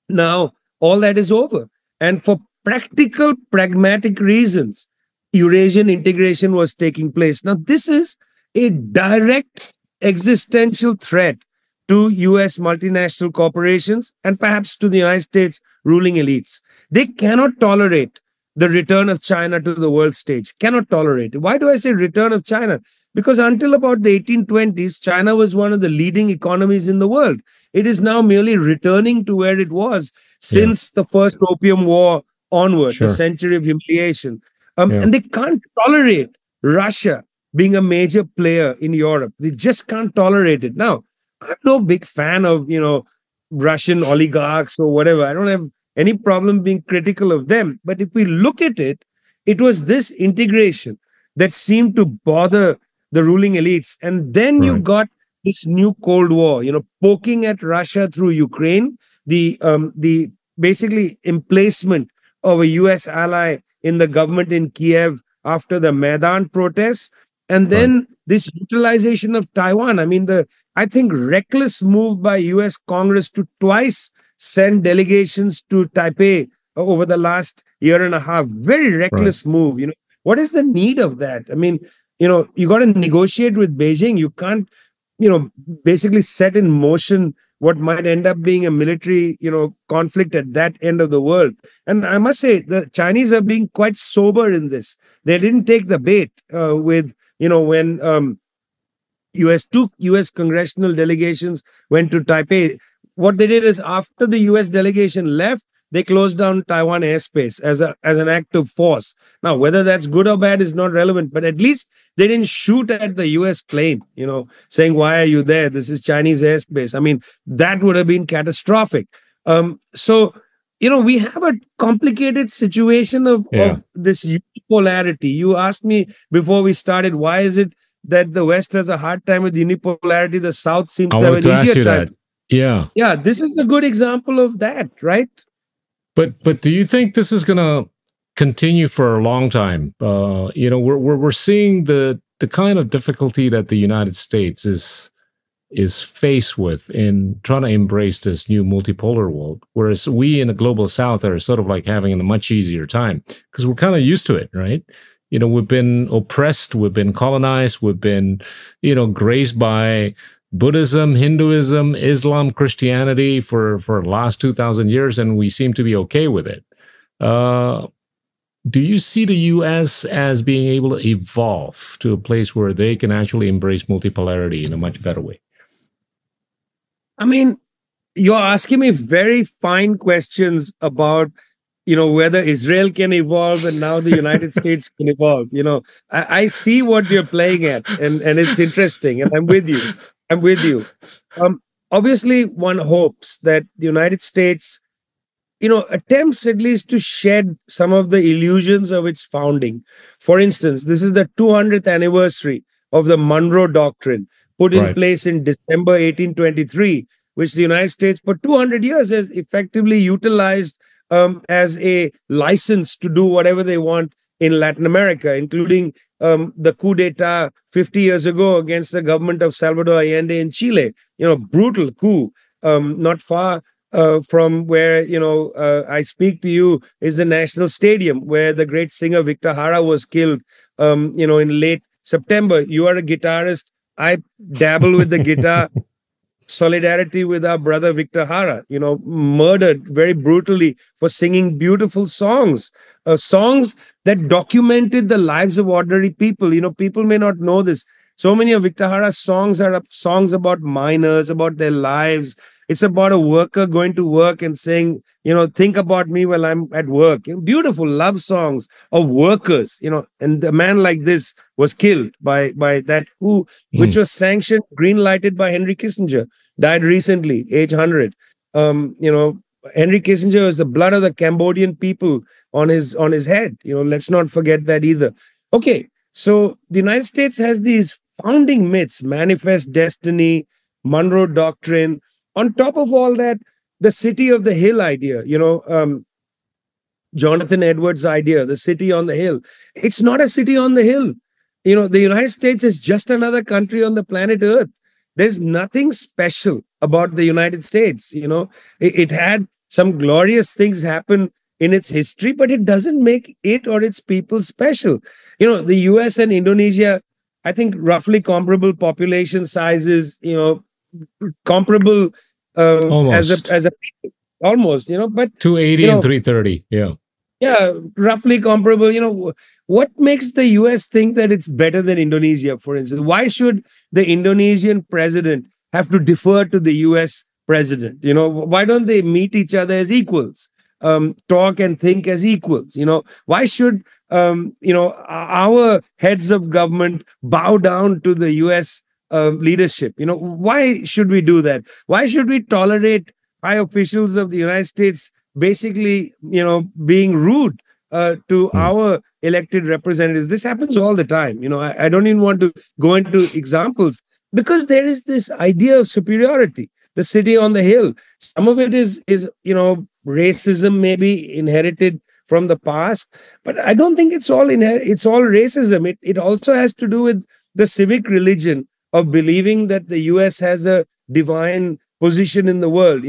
Speaker 1: Now, all that is over. And for practical, pragmatic reasons, Eurasian integration was taking place. Now, this is a direct existential threat to US multinational corporations and perhaps to the United States ruling elites. They cannot tolerate the return of China to the world stage. Cannot tolerate it. Why do I say return of China? Because until about the 1820s, China was one of the leading economies in the world. It is now merely returning to where it was since the first Opium War onward, the century of humiliation. And they can't tolerate Russia being a major player in Europe. They just can't tolerate it. Now, I'm no big fan of, Russian oligarchs or whatever. I don't have any problem being critical of them. But if we look at it, it was this integration that seemed to bother the ruling elites. And then you got this new Cold War, poking at Russia through Ukraine, the basically emplacement of a US ally in the government in Kiev after the Maidan protests, and then this utilization of Taiwan. I mean, I think reckless move by US Congress to twice send delegations to Taipei over the last year and a half. Very reckless move. What is the need of that? I mean, you got to negotiate with Beijing. You can't, basically set in motion what might end up being a military, conflict at that end of the world. And I must say, the Chinese are being quite sober in this. They didn't take the bait with, when US congressional delegations went to Taipei. What they did is after the US delegation left, they closed down Taiwan airspace as an act of force. Now, whether that's good or bad is not relevant, but at least they didn't shoot at the US plane, saying, why are you there? This is Chinese airspace. I mean, that would have been catastrophic. So, we have a complicated situation of this unipolarity. You asked me before we started, why is it that the West has a hard time with unipolarity? The South seems to have an easier time. Yeah, this is a good example of that, right?
Speaker 3: But do you think this is going to continue for a long time? We're seeing the kind of difficulty that the United States is faced with in trying to embrace this new multipolar world, whereas we in the global South are sort of like having a much easier time because we're kind of used to it, right? We've been oppressed, we've been colonized, we've been, graced by Buddhism, Hinduism, Islam, Christianity for the last 2,000 years, and we seem to be okay with it. Do you see the U.S. as being able to evolve to a place where they can actually embrace multipolarity in a much better way?
Speaker 1: I mean, you're asking me very fine questions about, whether Israel can evolve and now the United States can evolve. I see what you're playing at, and it's interesting, and I'm with you. Obviously, one hopes that the United States attempts at least to shed some of the illusions of its founding. For instance, this is the 200th anniversary of the Monroe Doctrine, put in place in December 1823, which the United States for 200 years has effectively utilized as a license to do whatever they want in Latin America, including the coup d'etat 50 years ago against the government of Salvador Allende in Chile. Brutal coup. Not far from where I speak to you is the National Stadium, where the great singer Victor Jara was killed. In late September. You are a guitarist. I dabble with the guitar. Solidarity with our brother Victor Jara, murdered very brutally for singing beautiful songs, songs that documented the lives of ordinary people. People may not know this. So many of Victor Jara's songs are songs about miners, about their lives. It's about a worker going to work and saying, think about me while I'm at work. Beautiful love songs of workers, and a man like this was killed by that coup, which was sanctioned, green-lighted by Henry Kissinger, died recently, age 100. Henry Kissinger is the blood of the Cambodian people on his head. Let's not forget that either. Okay, so the United States has these founding myths, Manifest Destiny, Monroe Doctrine. On top of all that, the city of the hill idea, Jonathan Edwards' idea, the city on the hill. It's not a city on the hill. The United States is just another country on the planet Earth. There's nothing special about the United States. It had some glorious things happen in its history, but it doesn't make it or its people special. The US and Indonesia, I think roughly comparable population sizes, comparable
Speaker 3: almost
Speaker 1: as a people, almost, but
Speaker 3: 280 and 330.
Speaker 1: Yeah, roughly comparable. What makes the US think that it's better than Indonesia, for instance? Why should the Indonesian president have to defer to the US president? Why don't they meet each other as equals, talk and think as equals? Why should our heads of government bow down to the US leadership? Why should we do that? Why should we tolerate high officials of the United States basically, being rude to our elected representatives? This happens all the time. I don't even want to go into examples because there is this idea of superiority, the city on the hill. Some of it is racism, maybe inherited from the past, but I don't think it's all it's all racism. It also has to do with the civic religion of believing that the US has a divine position in the world.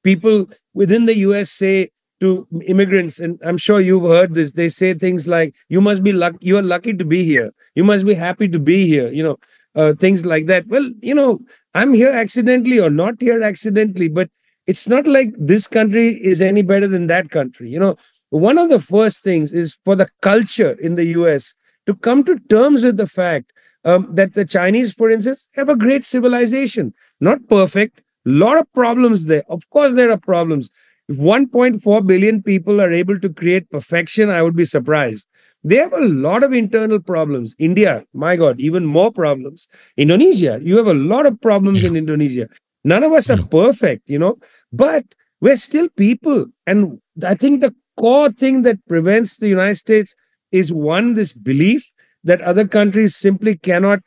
Speaker 1: People within the US say to immigrants, and I'm sure you've heard this, they say things like, you must be lucky, you are lucky to be here. You must be happy to be here, things like that. Well, I'm here accidentally or not here accidentally, but it's not like this country is any better than that country. One of the first things is for the culture in the US to come to terms with the fact that the Chinese, for instance, have a great civilization. Not perfect, a lot of problems there. Of course, there are problems. If 1.4 billion people are able to create perfection, I would be surprised. They have a lot of internal problems. India, my God, even more problems. Indonesia, you have a lot of problems in Indonesia. None of us are perfect, but we're still people. And I think the core thing that prevents the United States is, one, this belief that other countries simply cannot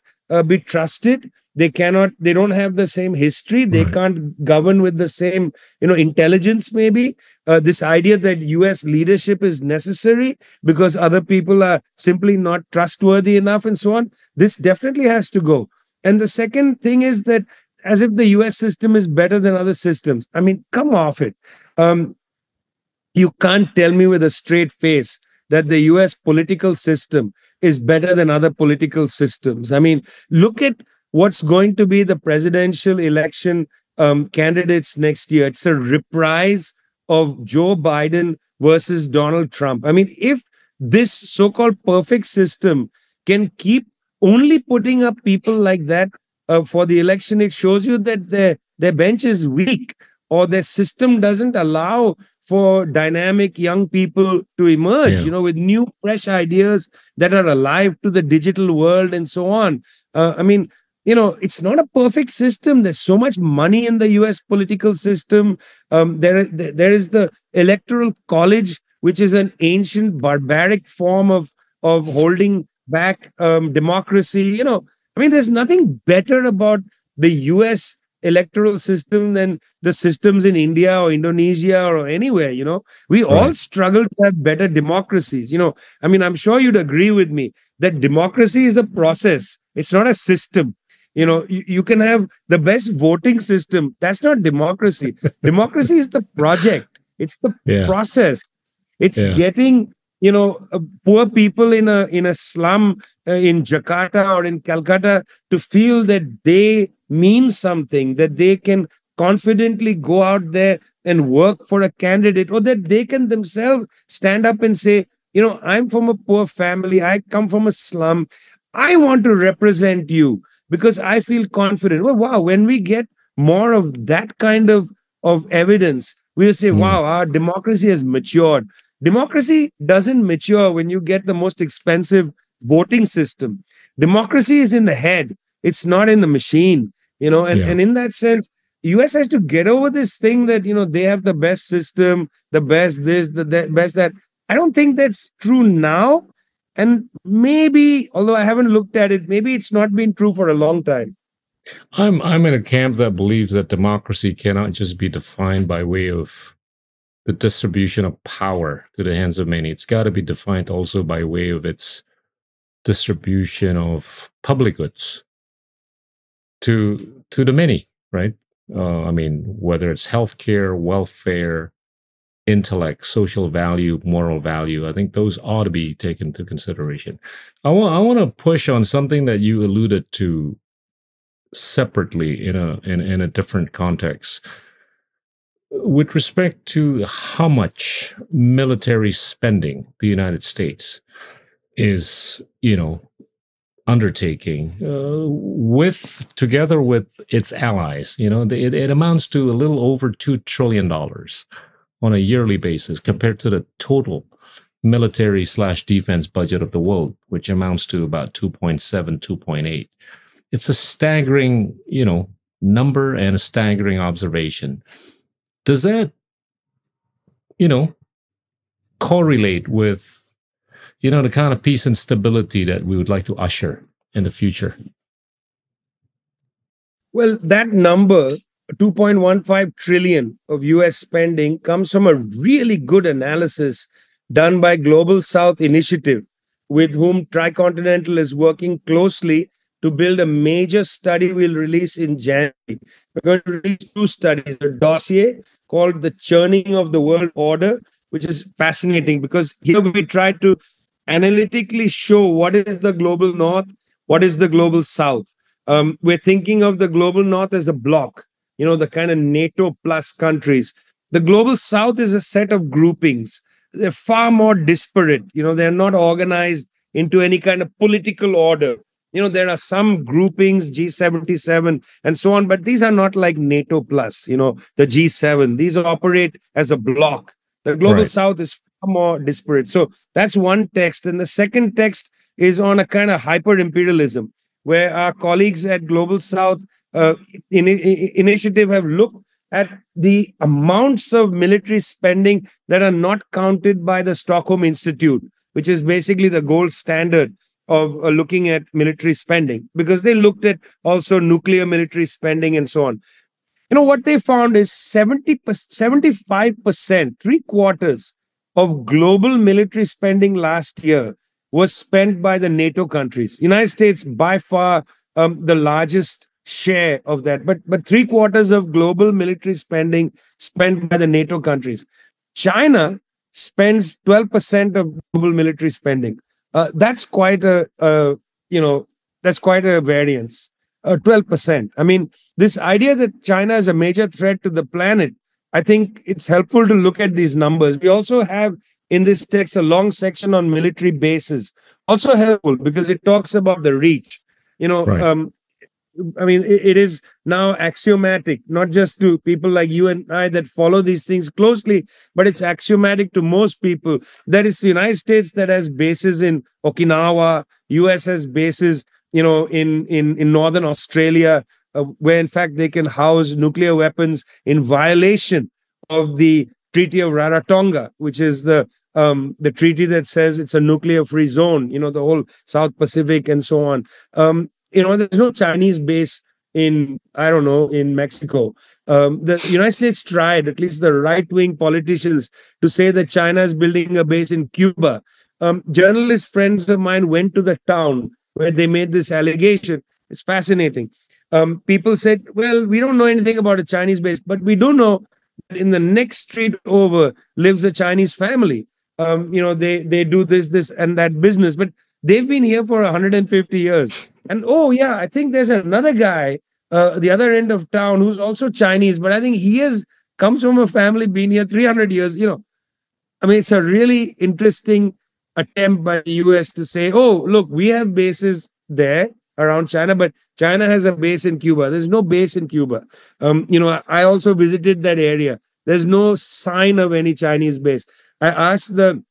Speaker 1: be trusted. They don't have the same history. They can't govern with the same, intelligence, maybe. This idea that US leadership is necessary because other people are simply not trustworthy enough and so on. This definitely has to go. And the second thing is that as if the US system is better than other systems. I mean, come off it. You can't tell me with a straight face that the US political system is better than other political systems. I mean, look at what's going to be the presidential election candidates next year. It's a reprise of Joe Biden versus Donald Trump. I mean, if this so-called perfect system can keep only putting up people like that for the election, it shows you that their bench is weak, or their system doesn't allow for dynamic young people to emerge, with new, fresh ideas that are alive to the digital world and so on. I mean, it's not a perfect system. There's so much money in the US political system. There is the Electoral College, which is an ancient barbaric form of holding back democracy. There's nothing better about the US electoral system than the systems in India or Indonesia or anywhere. We all struggle to have better democracies. I'm sure you'd agree with me that democracy is a process. It's not a system. You can have the best voting system. That's not democracy. Democracy is the project. It's the process. It's getting, poor people in a slum in Jakarta or in Calcutta to feel that they mean something, that they can confidently go out there and work for a candidate, or that they can themselves stand up and say, I'm from a poor family. I come from a slum. I want to represent you because I feel confident. Well, wow, when we get more of that kind of evidence, we'll say, wow, our democracy has matured. Democracy doesn't mature when you get the most expensive voting system. Democracy is in the head. It's not in the machine, and in that sense, US has to get over this thing that, they have the best system, the best this, the best that. I don't think that's true now. And maybe, although I haven't looked at it, maybe it's not been true for a long time.
Speaker 3: I'm in a camp that believes that democracy cannot just be defined by way of the distribution of power to the hands of many. It's got to be defined also by way of its distribution of public goods to the many, right? Whether it's healthcare, welfare, intellect, social value, moral value, I think those ought to be taken into consideration. I want to push on something that you alluded to separately in a different context with respect to how much military spending the United States is, undertaking together with its allies. It amounts to a little over $2 trillion on a yearly basis compared to the total military/defense budget of the world, which amounts to about 2.7, 2.8. It's a staggering, number and a staggering observation. Does that, correlate with, the kind of peace and stability that we would like to usher in the future?
Speaker 1: Well, that number, 2.15 trillion of US spending, comes from a really good analysis done by Global South Initiative, with whom Tricontinental is working closely to build a major study we'll release in January. We're going to release 2 studies, a dossier called The Churning of the World Order, which is fascinating because here we try to analytically show what is the global north, what is the global south. We're thinking of the global north as a block, the kind of NATO plus countries. The global south is a set of groupings. They're far more disparate. They're not organized into any kind of political order. There are some groupings, G77 and so on, but these are not like NATO plus, the G7. These operate as a block. The global south is far more disparate. So that's one text. And the second text is on a kind of hyper-imperialism, where our colleagues at Global South Initiative have looked at the amounts of military spending that are not counted by the Stockholm Institute, which is basically the gold standard of looking at military spending, because they looked at also nuclear military spending and so on. What they found is 75%, 3/4 of global military spending last year was spent by the NATO countries. United States, by far, the largest share of that, but 3/4 of global military spending spent by the NATO countries. China spends 12% of global military spending. That's quite a variance. 12%. This idea that China is a major threat to the planet, I think it's helpful to look at these numbers. We also have in this text a long section on military bases, also helpful because it talks about the reach. It is now axiomatic, not just to people like you and I that follow these things closely, but it's axiomatic to most people that it's the United States that has bases in Okinawa, US has bases in northern Australia, where in fact they can house nuclear weapons in violation of the Treaty of Rarotonga, which is the treaty that says it's a nuclear-free zone. The whole South Pacific and so on. There's no Chinese base in Mexico. The United States tried, at least the right-wing politicians, to say that China is building a base in Cuba. Journalist friends of mine went to the town where they made this allegation. It's fascinating. People said, well, we don't know anything about a Chinese base, but we do know that in the next street over lives a Chinese family. They do this and that business, but they've been here for 150 years. And I think there's another guy, the other end of town, who's also Chinese, but I think comes from a family been here 300 years. It's a really interesting attempt by the US to say, look, we have bases there around China, but China has a base in Cuba. There's no base in Cuba. I also visited that area. There's no sign of any Chinese base. I asked the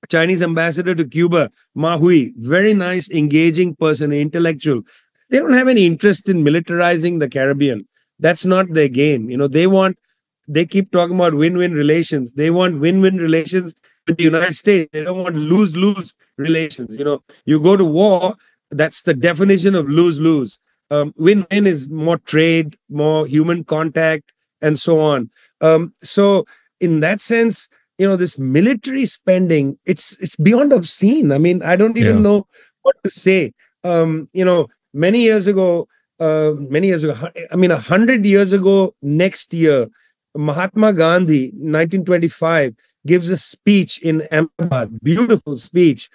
Speaker 1: Chinese ambassador to Cuba, Ma Hui, very nice, engaging person, intellectual. They don't have any interest in militarizing the Caribbean. That's not their game. They keep talking about win-win relations. They want win-win relations with the United States. They don't want lose-lose relations. You go to war, that's the definition of lose-lose. Win-win is more trade, more human contact, and so on. So in that sense, this military spending, it's beyond obscene. I don't even know what to say. Many years ago, 100 years ago, next year, Mahatma Gandhi, 1925, gives a speech in Ahmedabad, beautiful speech.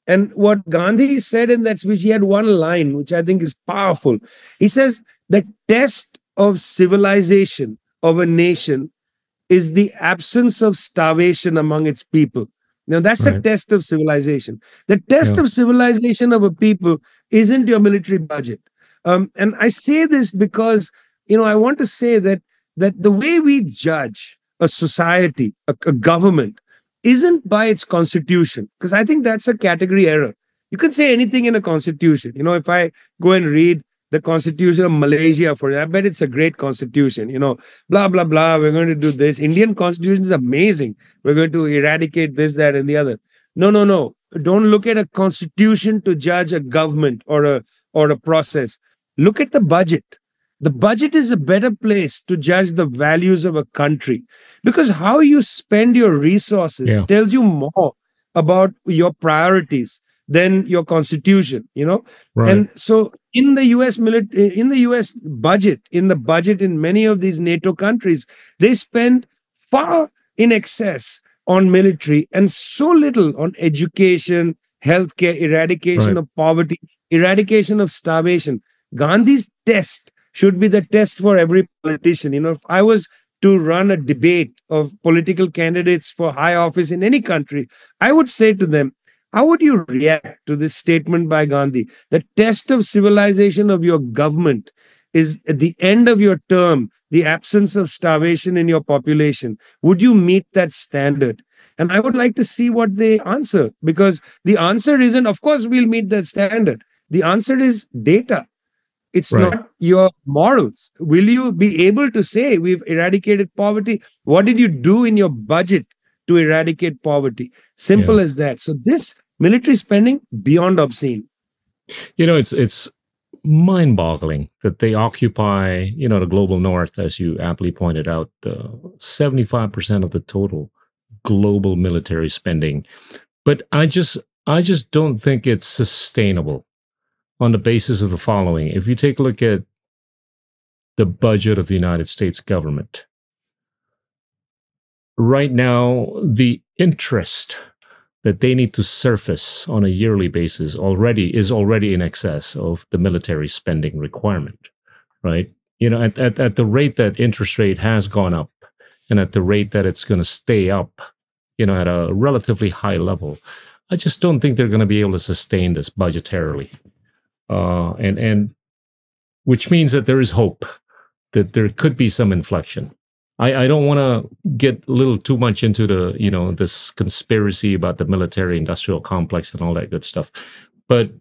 Speaker 1: And what Gandhi said in that speech, he had one line, which I think is powerful. He says, the test of civilization of a nation is the absence of starvation among its people. Now, that's a test of civilization. The test of civilization of a people isn't your military budget. And I say this because, I want to say that the way we judge a society, a government, isn't by its constitution, because I think that's a category error. You can say anything in a constitution. If I go and read the constitution of Malaysia, I bet it's a great constitution, blah, blah, blah. We're going to do this. Indian constitution is amazing. We're going to eradicate this, that, and the other. No. Don't look at a constitution to judge a government or a process. Look at the budget. The budget is a better place to judge the values of a country, because how you spend your resources tells you more about your priorities than your constitution, Right. And so in the US budget, in many of these NATO countries, they spend far in excess on military and so little on education, healthcare, eradication of poverty, eradication of starvation. Gandhi's test should be the test for every politician. If I was to run a debate of political candidates for high office in any country, I would say to them, how would you react to this statement by Gandhi? The test of civilization of your government is at the end of your term, the absence of starvation in your population. Would you meet that standard? And I would like to see what they answer, because the answer isn't, of course, we'll meet that standard. The answer is data. It's not your morals. Will you be able to say we've eradicated poverty? What did you do in your budget to eradicate poverty? Simple as that. So this military spending, beyond obscene.
Speaker 3: It's mind-boggling that they occupy, the global north, as you aptly pointed out, 75% of the total global military spending. But I just don't think it's sustainable on the basis of the following. If you take a look at the budget of the United States government, right now, the interest that they need to surface on a yearly basis is already in excess of the military spending requirement, right? At the rate that interest rate has gone up, and at the rate that it's going to stay up, at a relatively high level, I just don't think they're going to be able to sustain this budgetarily. And which means that there is hope that there could be some inflection. I don't want to get a little too much into the, this conspiracy about the military industrial complex and all that good stuff. But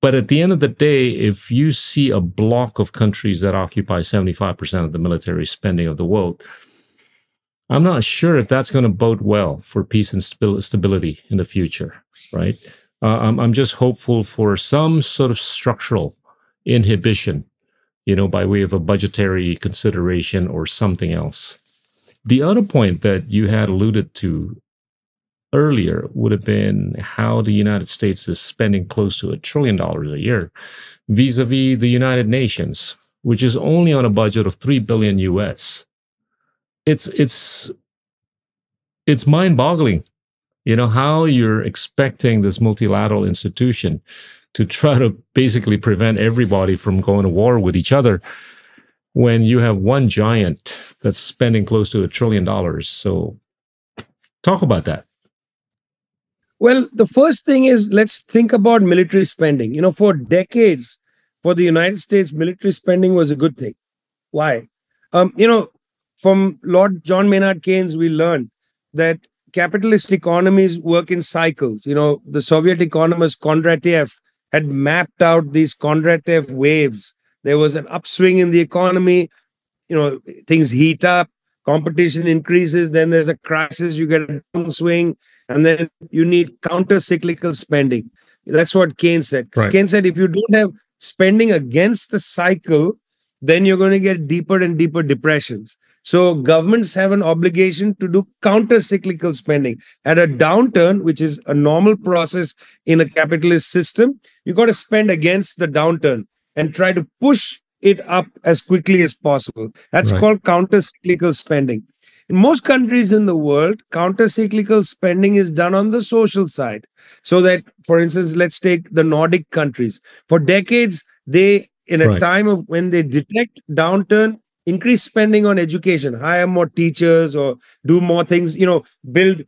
Speaker 3: But at the end of the day, if you see a block of countries that occupy 75% of the military spending of the world, I'm not sure if that's going to bode well for peace and stability in the future, right? I'm just hopeful for some sort of structural inhibition, by way of a budgetary consideration or something else. The other point that you had alluded to earlier would have been how the United States is spending close to $1 trillion a year vis-a-vis the United Nations, which is only on a budget of $3 billion US. It's mind-boggling, how you're expecting this multilateral institution to try to basically prevent everybody from going to war with each other when you have one giant that's spending close to $1 trillion. So talk about that.
Speaker 1: Well, the first thing is, let's think about military spending. For decades, for the United States, military spending was a good thing. Why? From Lord John Maynard Keynes, we learned that capitalist economies work in cycles. The Soviet economist Kondratiev had mapped out these Kondratiev waves. There was an upswing in the economy, things heat up, competition increases, then there's a crisis, you get a downswing, and then you need counter-cyclical spending. That's what Keynes said.
Speaker 3: Right.
Speaker 1: Keynes said, if you don't have spending against the cycle, then you're going to get deeper and deeper depressions. So governments have an obligation to do counter-cyclical spending. At a downturn, which is a normal process in a capitalist system, you got to spend against the downturn and try to push it up as quickly as possible. That's
Speaker 3: Right.
Speaker 1: called counter-cyclical spending. In most countries in the world, counter-cyclical spending is done on the social side. So that, for instance, let's take the Nordic countries. For decades, they, in a
Speaker 3: Right.
Speaker 1: time of when they detect downturn, increase spending on education, hire more teachers or do more things, build,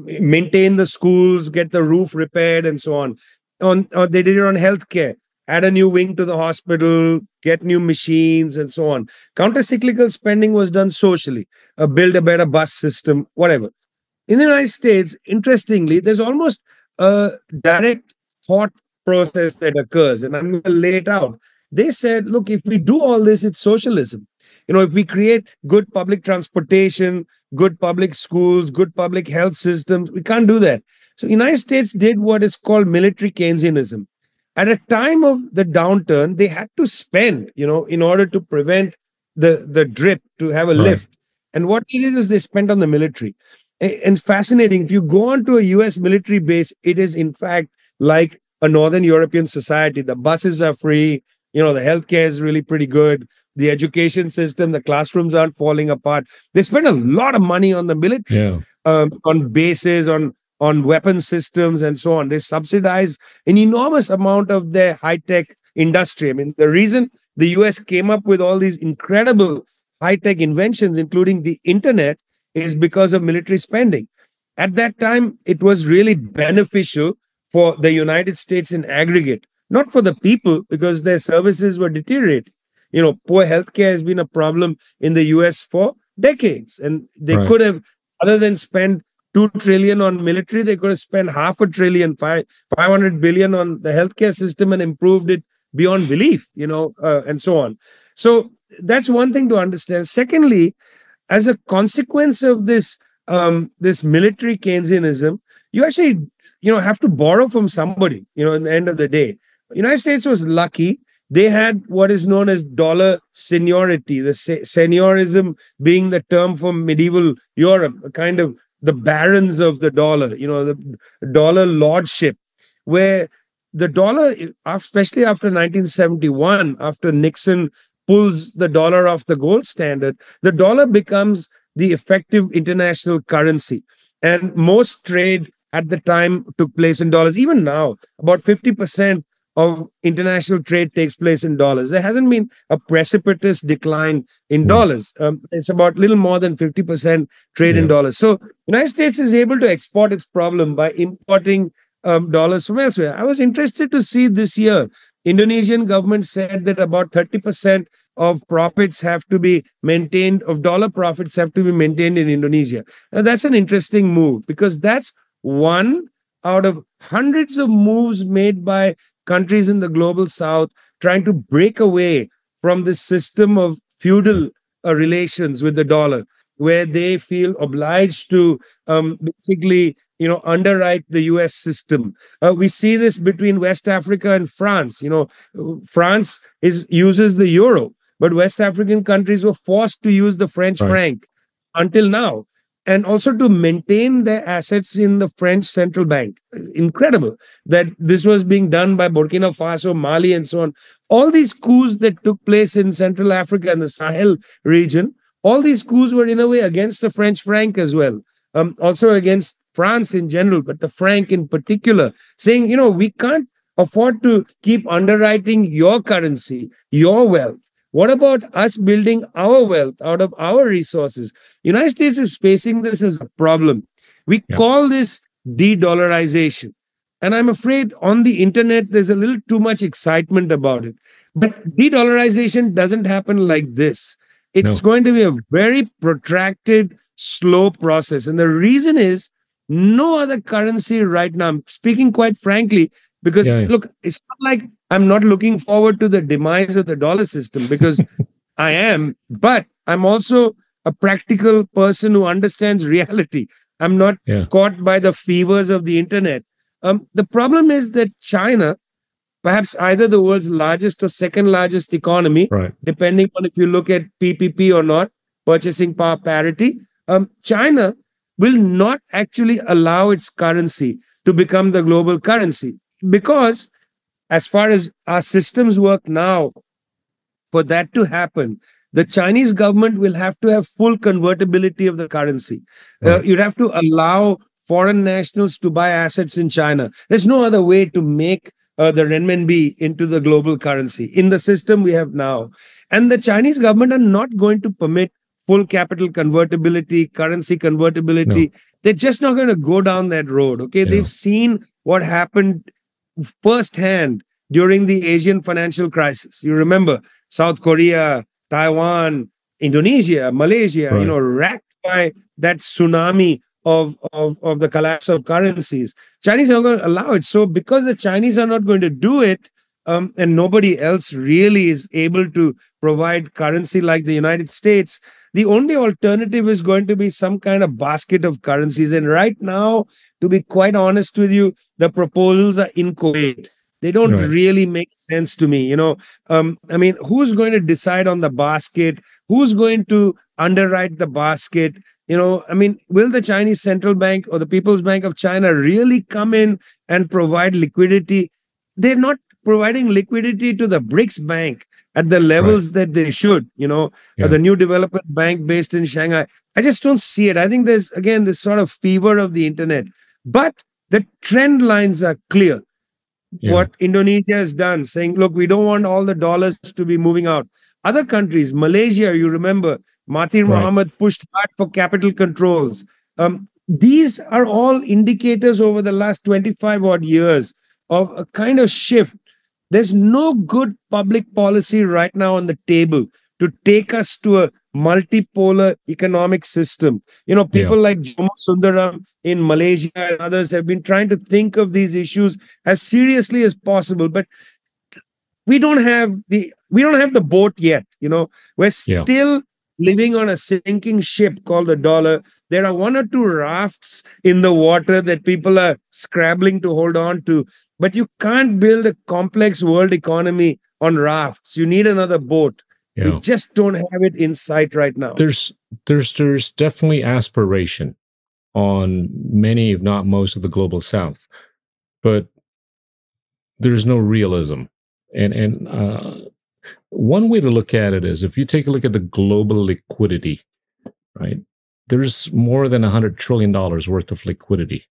Speaker 1: maintain the schools, get the roof repaired and so on. They did it on healthcare, add a new wing to the hospital, get new machines and so on. Counter-cyclical spending was done socially, build a better bus system, whatever. In the United States, interestingly, there's almost a direct thought process that occurs, and I'm going to lay it out. They said, look, if we do all this, it's socialism. If we create good public transportation, good public schools, good public health systems, we can't do that. So the United States did what is called military Keynesianism. At a time of the downturn, they had to spend, in order to prevent the drip, to have a
Speaker 3: Right.
Speaker 1: lift. And what they did is they spent on the military. And fascinating, if you go onto a US military base, it is in fact like a Northern European society. The buses are free, the healthcare is really pretty good. The education system, the classrooms aren't falling apart. They spend a lot of money on the military,
Speaker 3: Yeah.
Speaker 1: on bases, on weapon systems, and so on. They subsidize an enormous amount of their high-tech industry. I mean, the reason the US came up with all these incredible high-tech inventions, including the internet, is because of military spending. At that time, it was really beneficial for the United States in aggregate, not for the people, because their services were deteriorating. Poor healthcare has been a problem in the US for decades. And they
Speaker 3: Right.
Speaker 1: could have, other than spend $2 trillion on military, they could have spent $500 billion, 500 billion on the healthcare system and improved it beyond belief, and so on. So that's one thing to understand. Secondly, as a consequence of this military Keynesianism, you actually, have to borrow from somebody, in the end of the day. United States was lucky. They had what is known as dollar seniority, the seniorism being the term from medieval Europe, a kind of the barons of the dollar, the dollar lordship, where the dollar, especially after 1971, after Nixon pulls the dollar off the gold standard, the dollar becomes the effective international currency. And most trade at the time took place in dollars. Even now, about 50% of international trade takes place in dollars. There hasn't been a precipitous decline in dollars. It's about little more than 50% trade in dollars. So United States is able to export its problem by importing dollars from elsewhere. I was interested to see this year, Indonesian government said that about 30% of profits have to be maintained, of dollar profits have to be maintained in Indonesia. Now that's an interesting move, because that's one out of hundreds of moves made by countries in the global south trying to break away from this system of feudal relations with the dollar, where they feel obliged to basically, underwrite the US system. We see this between West Africa and France. France uses the euro, but West African countries were forced to use the French franc until now, and also to maintain their assets in the French central bank. Incredible that this was being done by Burkina Faso, Mali, and so on. All these coups that took place in Central Africa and the Sahel region, all these coups were in a way against the French franc as well, also against France in general, but the franc in particular, saying, we can't afford to keep underwriting your currency, your wealth. What about us building our wealth out of our resources? United States is facing this as a problem. We call this de-dollarization. And I'm afraid on the internet, there's a little too much excitement about it. But de-dollarization doesn't happen like this. It's going to be a very protracted, slow process. And the reason is no other currency right now, I'm speaking quite frankly, because look, it's not like I'm not looking forward to the demise of the dollar system, because I am, but I'm also a practical person who understands reality. I'm not caught by the fevers of the internet. The problem is that China, perhaps either the world's largest or second largest economy, depending on if you look at PPP or not, purchasing power parity, China will not actually allow its currency to become the global currency. Because as far as our systems work now, for that to happen, the Chinese government will have to have full convertibility of the currency. You'd have to allow foreign nationals to buy assets in China. There's no other way to make the renminbi into the global currency in the system we have now. And the Chinese government are not going to permit full capital convertibility, currency convertibility. No. They're just not going to go down that road. Okay, they've seen what happened firsthand during the Asian financial crisis. You remember South Korea, Taiwan, Indonesia, Malaysia, racked by that tsunami of the collapse of currencies. Chinese are not going to allow it. So because the Chinese are not going to do it, and nobody else really is able to provide currency like the United States, the only alternative is going to be some kind of basket of currencies. And right now, to be quite honest with you, the proposals are inchoate. They don't really make sense to me. Who's going to decide on the basket? Who's going to underwrite the basket? Will the Chinese Central Bank or the People's Bank of China really come in and provide liquidity? They're not providing liquidity to the BRICS Bank at the levels that they should, the new development bank based in Shanghai. I just don't see it. I think there's, again, this sort of fever of the internet. But the trend lines are clear. What Indonesia has done, saying, look, we don't want all the dollars to be moving out. Other countries, Malaysia, you remember, Mahathir Mohamad pushed hard for capital controls. These are all indicators over the last 25 odd years of a kind of shift. There's no good public policy right now on the table to take us to a multipolar economic system. People like Jomo Sundaram in Malaysia and others have been trying to think of these issues as seriously as possible, but we don't have the boat yet. We're still living on a sinking ship called the dollar. There are one or two rafts in the water that people are scrabbling to hold on to, but you can't build a complex world economy on rafts. You need another boat. We just don't have it in sight right now.
Speaker 3: There's definitely aspiration on many, if not most, of the global South, but there's no realism. And one way to look at it is if you take a look at the global liquidity, right? There's more than $100 trillion worth of liquidity.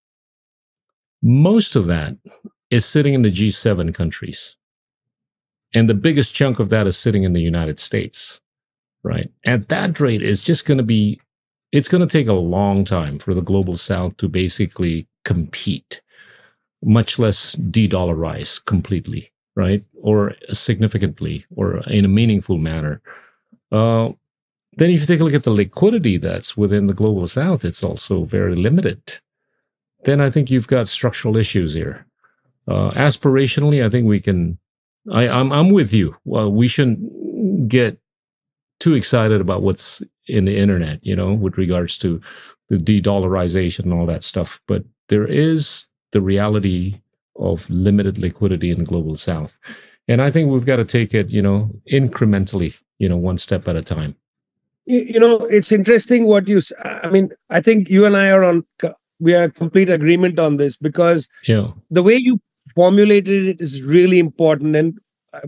Speaker 3: Most of that is sitting in the G7 countries. And the biggest chunk of that is sitting in the United States, right? At that rate, it's going to take a long time for the global South to basically compete, much less de-dollarize completely, right? Or significantly, or in a meaningful manner. Then if you take a look at the liquidity that's within the global South, it's also very limited. Then I think you've got structural issues here. aspirationally, I think we can. I'm with you. Well, we shouldn't get too excited about what's in the internet, with regards to the de-dollarization and all that stuff. But there is the reality of limited liquidity in the global south. And I think we've got to take it, incrementally, one step at a time.
Speaker 1: It's interesting what I think you and I we are in complete agreement on this, because the way you formulated it is really important. And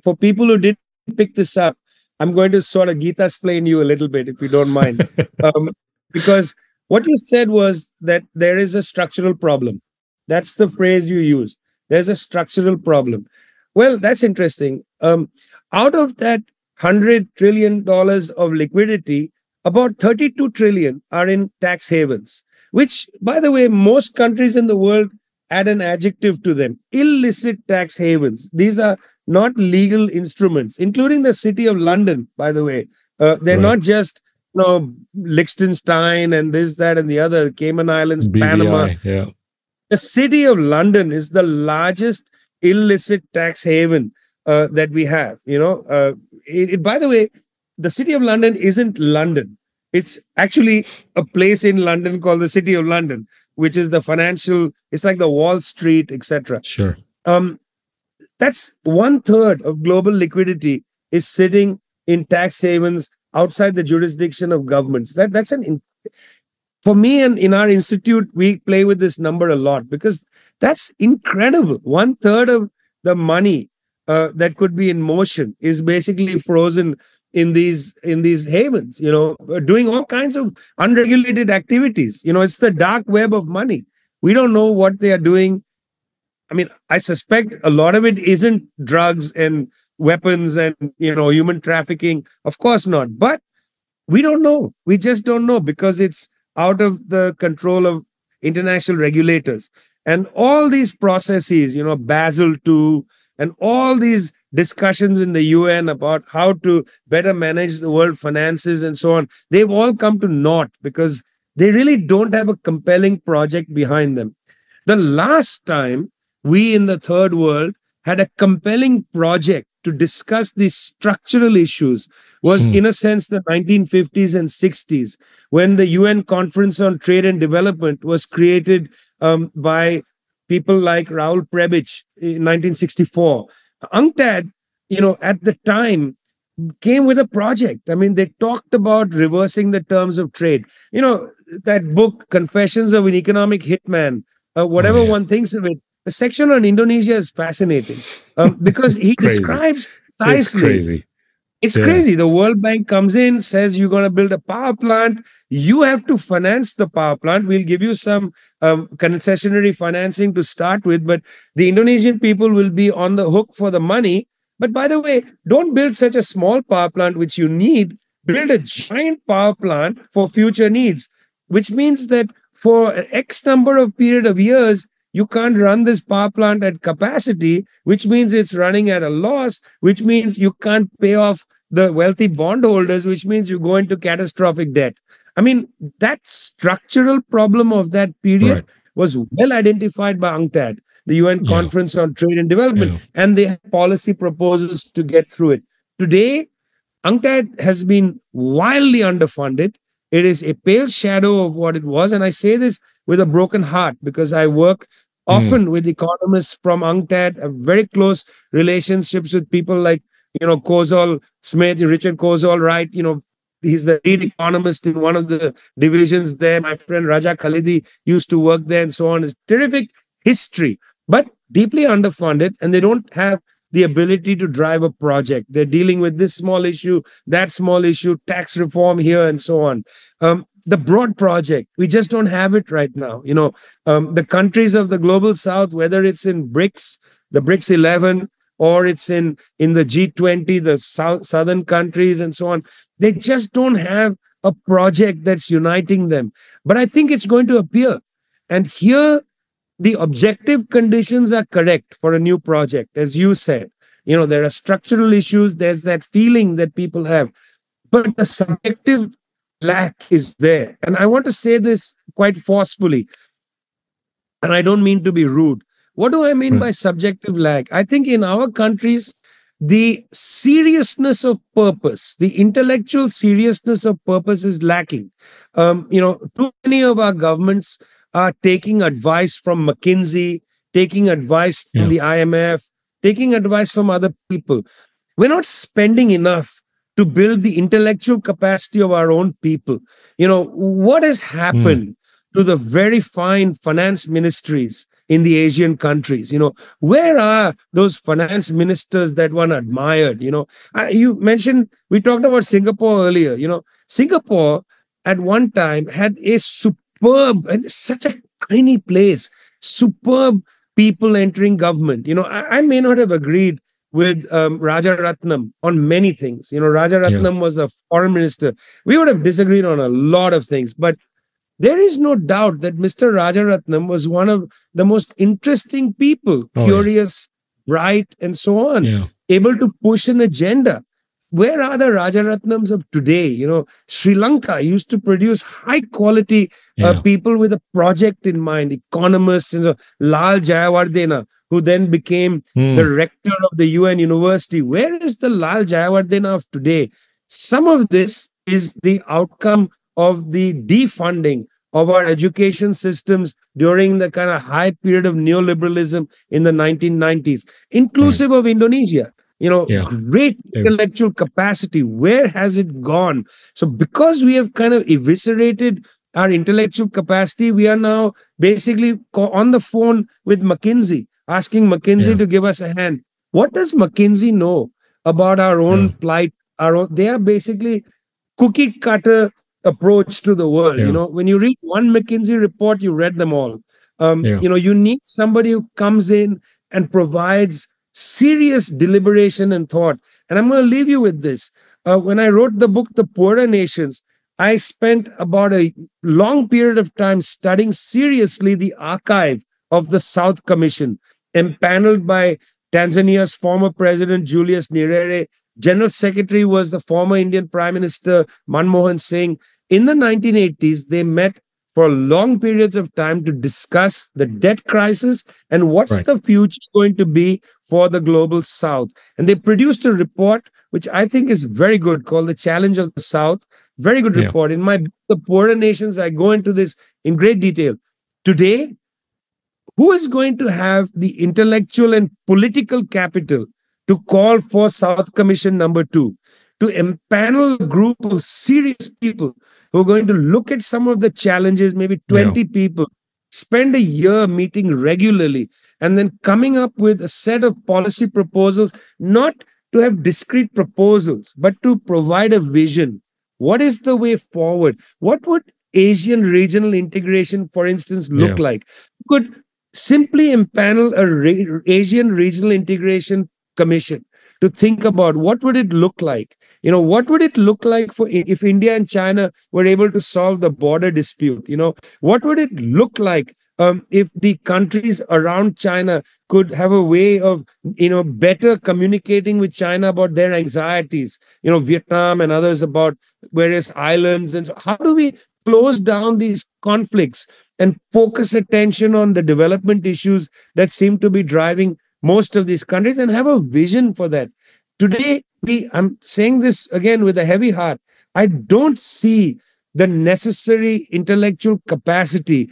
Speaker 1: for people who didn't pick this up, I'm going to sort of Gita-splain you a little bit, if you don't mind. Because what you said was that there is a structural problem. That's the phrase you used. There's a structural problem. Well, that's interesting. Out of that $100 trillion of liquidity, about 32 trillion are in tax havens, which, by the way, most countries in the world add an adjective to them: illicit tax havens. These are not legal instruments, including the City of London, by the way. They're not just Liechtenstein and this, that, and the other, Cayman Islands,
Speaker 3: BVI,
Speaker 1: Panama.
Speaker 3: Yeah.
Speaker 1: The City of London is the largest illicit tax haven that we have. By the way, the City of London isn't London. It's actually a place in London called the City of London, which is the financial, it's like the Wall Street, etc.
Speaker 3: Sure.
Speaker 1: That's 1/3 of global liquidity is sitting in tax havens outside the jurisdiction of governments. For me and in our institute, we play with this number a lot, because that's incredible. 1/3 of the money that could be in motion is basically frozen in these havens, doing all kinds of unregulated activities. It's the dark web of money. We don't know what they are doing. I mean, I suspect a lot of it isn't drugs and weapons and, human trafficking. Of course not. But we don't know. We just don't know, because it's out of the control of international regulators. And all these processes, Basel II, and all these discussions in the UN about how to better manage the world finances and so on, they've all come to naught, because they really don't have a compelling project behind them. The last time we in the third world had a compelling project to discuss these structural issues was, in a sense, the 1950s and 60s, when the UN Conference on Trade and Development was created by people like Raul Prebisch in 1964. UNCTAD, at the time, came with a project. I mean, they talked about reversing the terms of trade. That book, Confessions of an Economic Hitman, whatever one thinks of it, the section on Indonesia is fascinating, because he describes precisely.
Speaker 3: It's crazy.
Speaker 1: It's crazy. The World Bank comes in, says you're going to build a power plant. You have to finance the power plant. We'll give you some concessionary financing to start with, but the Indonesian people will be on the hook for the money. But by the way, don't build such a small power plant, which you need. Build a giant power plant for future needs, which means that for an X number of period of years, you can't run this power plant at capacity, which means it's running at a loss, which means you can't pay off the wealthy bondholders, which means you go into catastrophic debt. I mean, that structural problem of that period was well identified by UNCTAD, the UN Conference on Trade and Development, and they have policy proposals to get through it. Today, UNCTAD has been wildly underfunded. It is a pale shadow of what it was. And I say this with a broken heart, because I work often with economists from UNCTAD, have very close relationships with people like, Kozol Smith, Richard Kozol, right? He's the lead economist in one of the divisions there. My friend Raja Khalidi used to work there and so on. It's terrific history, but deeply underfunded, and they don't have the ability to drive a project. They're dealing with this small issue, that small issue, tax reform here, and so on. The broad project, we just don't have it right now. The countries of the global south, whether it's in BRICS, the BRICS 11, or it's in the G20, the southern countries and so on, they just don't have a project that's uniting them. But I think it's going to appear. And here, the objective conditions are correct for a new project, as you said. There are structural issues. There's that feeling that people have. But the subjective lack is there. And I want to say this quite forcefully, and I don't mean to be rude. What do I mean by subjective lag? I think in our countries, the seriousness of purpose, the intellectual seriousness of purpose is lacking. Too many of our governments are taking advice from McKinsey, taking advice from the IMF, taking advice from other people. We're not spending enough to build the intellectual capacity of our own people. What has happened to the very fine finance ministries in the Asian countries? Where are those finance ministers that one admired? You mentioned, we talked about Singapore earlier. Singapore at one time had a superb, and such a tiny place, superb people entering government. I may not have agreed with Rajaratnam on many things. Rajaratnam was a foreign minister. We would have disagreed on a lot of things, but there is no doubt that Mr. Rajaratnam was one of the most interesting people, curious, bright, and so on, able to push an agenda. Where are the Rajaratnams of today? Sri Lanka used to produce high quality people with a project in mind, economists, Lal Jayawardena, who then became the rector of the UN University. Where is the Lal Jayawardena of today? Some of this is the outcome of the defunding of our education systems during the kind of high period of neoliberalism in the 1990s, inclusive of Indonesia. Great intellectual capacity. Where has it gone? So because we have kind of eviscerated our intellectual capacity, we are now basically on the phone with McKinsey, asking McKinsey to give us a hand. What does McKinsey know about our own plight? They are basically cookie cutter approach to the world. When you read one McKinsey report, you read them all. You need somebody who comes in and provides serious deliberation and thought. And I'm going to leave you with this. When I wrote the book, The Poorer Nations, I spent about a long period of time studying seriously the archive of the South Commission, empaneled by Tanzania's former president, Julius Nyerere. General Secretary was the former Indian Prime Minister, Manmohan Singh. In the 1980s, they met for long periods of time to discuss the debt crisis and what's the future going to be for the global South. And they produced a report, which I think is very good, called The Challenge of the South. Very good report. In my book, The Poorer Nations, I go into this in great detail. Today, who is going to have the intellectual and political capital to call for South Commission number 2, to empanel a group of serious people who are going to look at some of the challenges, maybe 20 people, spend a year meeting regularly, and then coming up with a set of policy proposals, not to have discrete proposals, but to provide a vision. What is the way forward? What would Asian regional integration, for instance, look like? You could simply empanel a Asian regional integration commission to think about what would it look like. What would it look like if India and China were able to solve the border dispute? What would it look like if the countries around China could have a way of, better communicating with China about their anxieties, Vietnam and others about various islands. And so how do we close down these conflicts and focus attention on the development issues that seem to be driving most of these countries and have a vision for that? Today, I'm saying this again with a heavy heart, I don't see the necessary intellectual capacity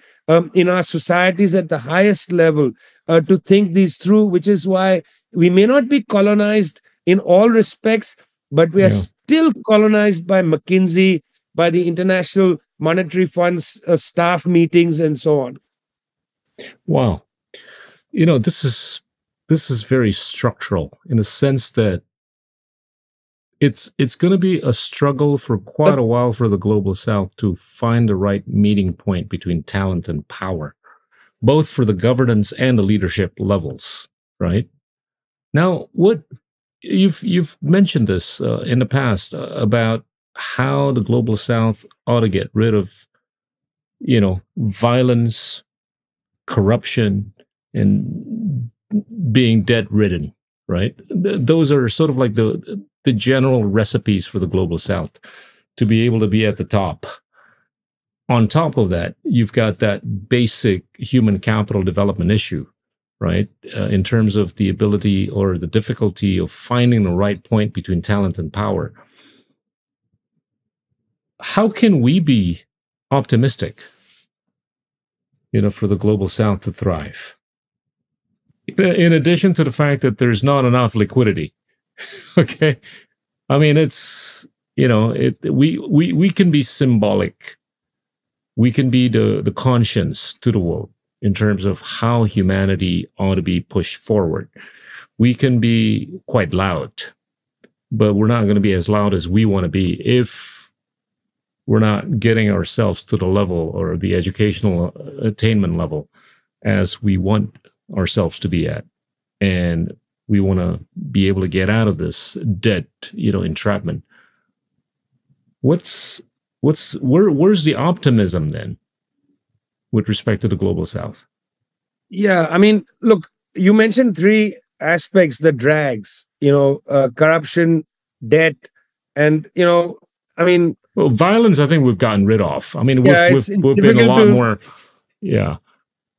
Speaker 1: in our societies at the highest level to think these through, which is why we may not be colonized in all respects, but we are still colonized by McKinsey, by the International Monetary Fund's staff meetings, and so on.
Speaker 3: Wow. This is very structural in a sense that it's going to be a struggle for quite a while for the global South to find the right meeting point between talent and power, both for the governance and the leadership levels, right? Now, what you've mentioned this in the past about how the global South ought to get rid of, violence, corruption, and being debt-ridden, right? Those are sort of like the general recipes for the global South to be able to be at the top. On top of that, you've got that basic human capital development issue right? In terms of the ability or the difficulty of finding the right point between talent and power. How can we be optimistic, for the global south to thrive? In addition to the fact that there's not enough liquidity. Okay. I mean, it's, we can be symbolic. We can be the conscience to the world in terms of how humanity ought to be pushed forward. We can be quite loud, but we're not going to be as loud as we want to be if we're not getting ourselves to the level or the educational attainment level as we want ourselves to be at. And we want to be able to get out of this debt, entrapment. Where's the optimism then with respect to the global south?
Speaker 1: Yeah, I mean, look, you mentioned three aspects that drags, corruption, debt, and,
Speaker 3: well, violence, I think we've gotten rid of. I mean,
Speaker 1: it's
Speaker 3: we've been a lot more. Yeah.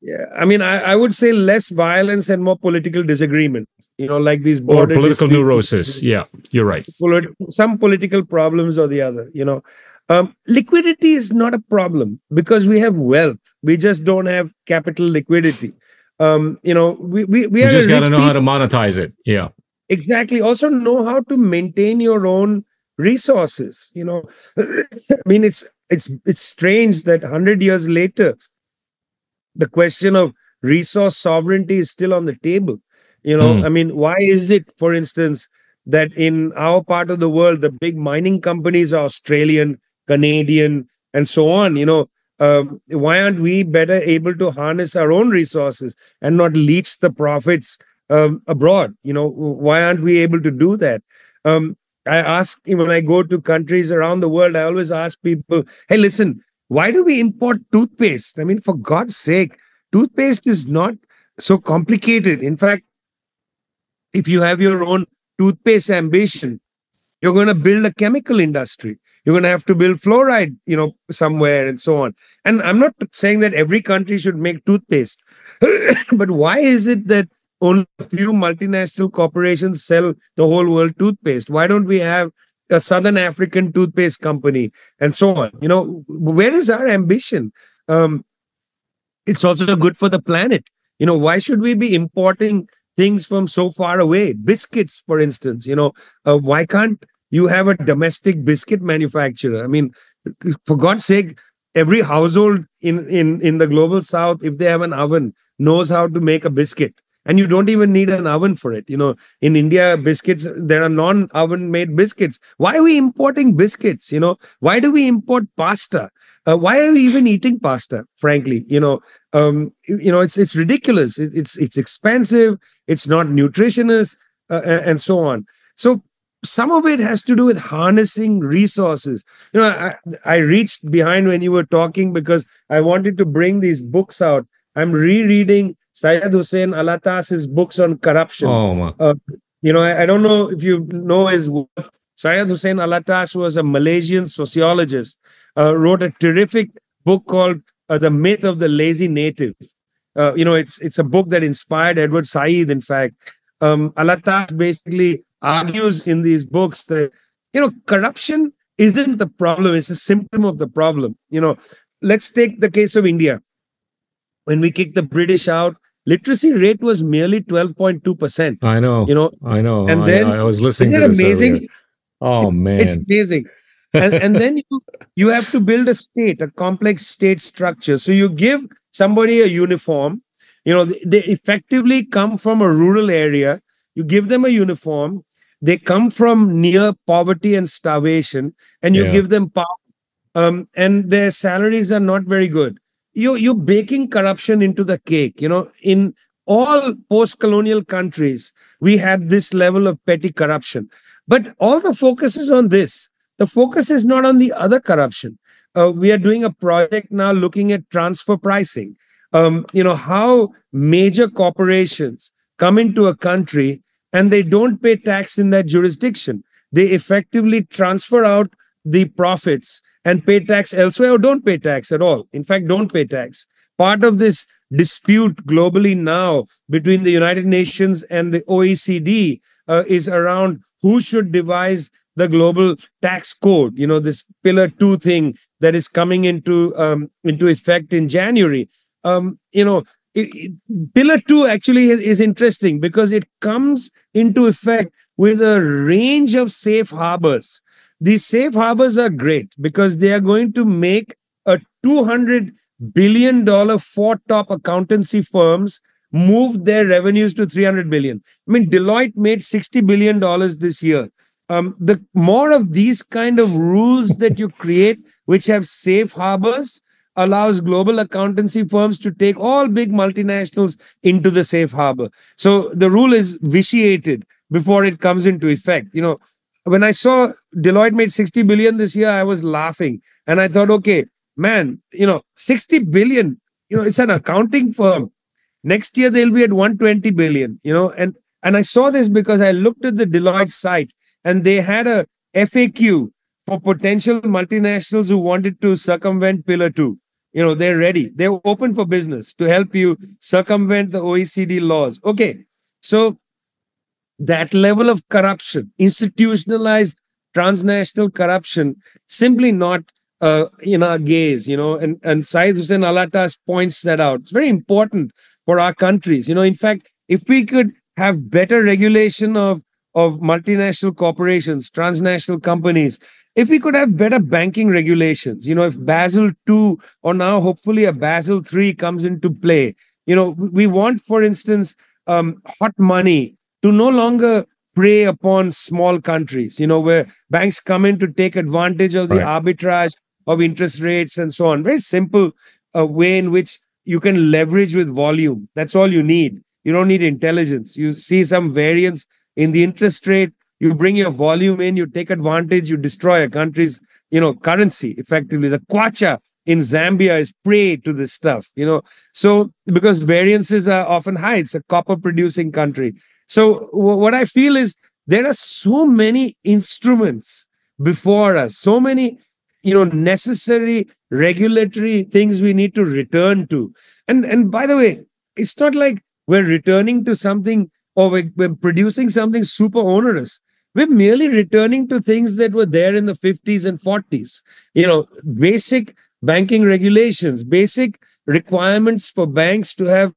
Speaker 1: Yeah, I mean, I would say less violence and more political disagreement, like these border
Speaker 3: or political
Speaker 1: disputes.
Speaker 3: neurosis. Yeah, you're right.
Speaker 1: Some political problems or the other, liquidity is not a problem because we have wealth. We just don't have capital liquidity. We
Speaker 3: just got to know how to monetize it. Yeah,
Speaker 1: exactly. Also know how to maintain your own resources. I mean, it's strange that 100 years later, the question of resource sovereignty is still on the table. I mean, why is it, for instance, that in our part of the world, the big mining companies are Australian, Canadian, and so on? Why aren't we better able to harness our own resources and not leach the profits abroad? Why aren't we able to do that? I ask, when I go to countries around the world, I always ask people, hey, listen, why do we import toothpaste? I mean, for God's sake, toothpaste is not so complicated. In fact, if you have your own toothpaste ambition, you're going to build a chemical industry. You're going to have to build fluoride, somewhere and so on. And I'm not saying that every country should make toothpaste. But why is it that only a few multinational corporations sell the whole world toothpaste? Why don't we have a Southern African toothpaste company and so on? Where is our ambition? It's also good for the planet. Why should we be importing things from so far away? Biscuits, for instance, why can't you have a domestic biscuit manufacturer? I mean, for God's sake, every household in the global south, if they have an oven, knows how to make a biscuit. And you don't even need an oven for it. In India, biscuits, there are non-oven made biscuits. Why are we importing biscuits? Why do we import pasta? Why are we even eating pasta? Frankly, it's ridiculous. It's expensive. It's not nutritious, and so on. So some of it has to do with harnessing resources. I reached behind when you were talking because I wanted to bring these books out. I'm rereading Syed Hussein Alatas's books on corruption.
Speaker 3: Oh, my.
Speaker 1: I don't know if you know his work. Syed Hussein Alatas was a Malaysian sociologist, wrote a terrific book called The Myth of the Lazy Native. It's a book that inspired Edward Said, in fact. Alatas basically argues in these books that, corruption isn't the problem, it's a symptom of the problem. Let's take the case of India. When we kicked the British out, literacy rate was merely 12.2%.
Speaker 3: I know. I know.
Speaker 1: And then
Speaker 3: I was listening to
Speaker 1: this.
Speaker 3: Isn't it amazing?
Speaker 1: Earlier.
Speaker 3: Oh, man.
Speaker 1: It's amazing. and then you have to build a complex state structure. So you give somebody a uniform, they effectively come from a rural area. You give them a uniform. They come from near poverty and starvation, and you give them power. And their salaries are not very good. You're baking corruption into the cake. In all post-colonial countries, we had this level of petty corruption. But all the focus is on this. The focus is not on the other corruption. We are doing a project now looking at transfer pricing. How major corporations come into a country and they don't pay tax in that jurisdiction. They effectively transfer out the profits and pay tax elsewhere or don't pay tax at all. In fact, don't pay tax. Part of this dispute globally now between the United Nations and the OECD is around who should devise the global tax code. This Pillar 2 thing that is coming into effect in January. Pillar 2 actually is interesting because it comes into effect with a range of safe harbors. These safe harbors are great because they are going to make a $200 billion four top accountancy firms move their revenues to $300 billion. I mean, Deloitte made $60 billion this year. The more of these kind of rules that you create, which have safe harbors, allows global accountancy firms to take all big multinationals into the safe harbor. So the rule is vitiated before it comes into effect. When I saw Deloitte made 60 billion this year, I was laughing. And I thought, okay, man, 60 billion, it's an accounting firm. Next year, they'll be at 120 billion, and I saw this because I looked at the Deloitte site and they had a FAQ for potential multinationals who wanted to circumvent Pillar 2. They're ready. They're open for business to help you circumvent the OECD laws. Okay. So that level of corruption, institutionalized transnational corruption, simply not in our gaze, and Syed Hussain Alatas points that out. It's very important for our countries. In fact, if we could have better regulation of multinational corporations, transnational companies, if we could have better banking regulations, if Basel II or now hopefully a Basel III comes into play, we want, for instance, hot money to no longer prey upon small countries, where banks come in to take advantage of the arbitrage of interest rates and so on. Very simple way in which you can leverage with volume. That's all you need. You don't need intelligence. You see some variance in the interest rate, you bring your volume in, you take advantage, you destroy a country's, currency effectively. The kwacha in Zambia is prey to this stuff, So because variances are often high, it's a copper producing country. So what I feel is there are so many instruments before us, so many, necessary regulatory things we need to return to. And by the way, it's not like we're returning to something or we're producing something super onerous. We're merely returning to things that were there in the 50s and 40s. Basic banking regulations, basic requirements for banks to have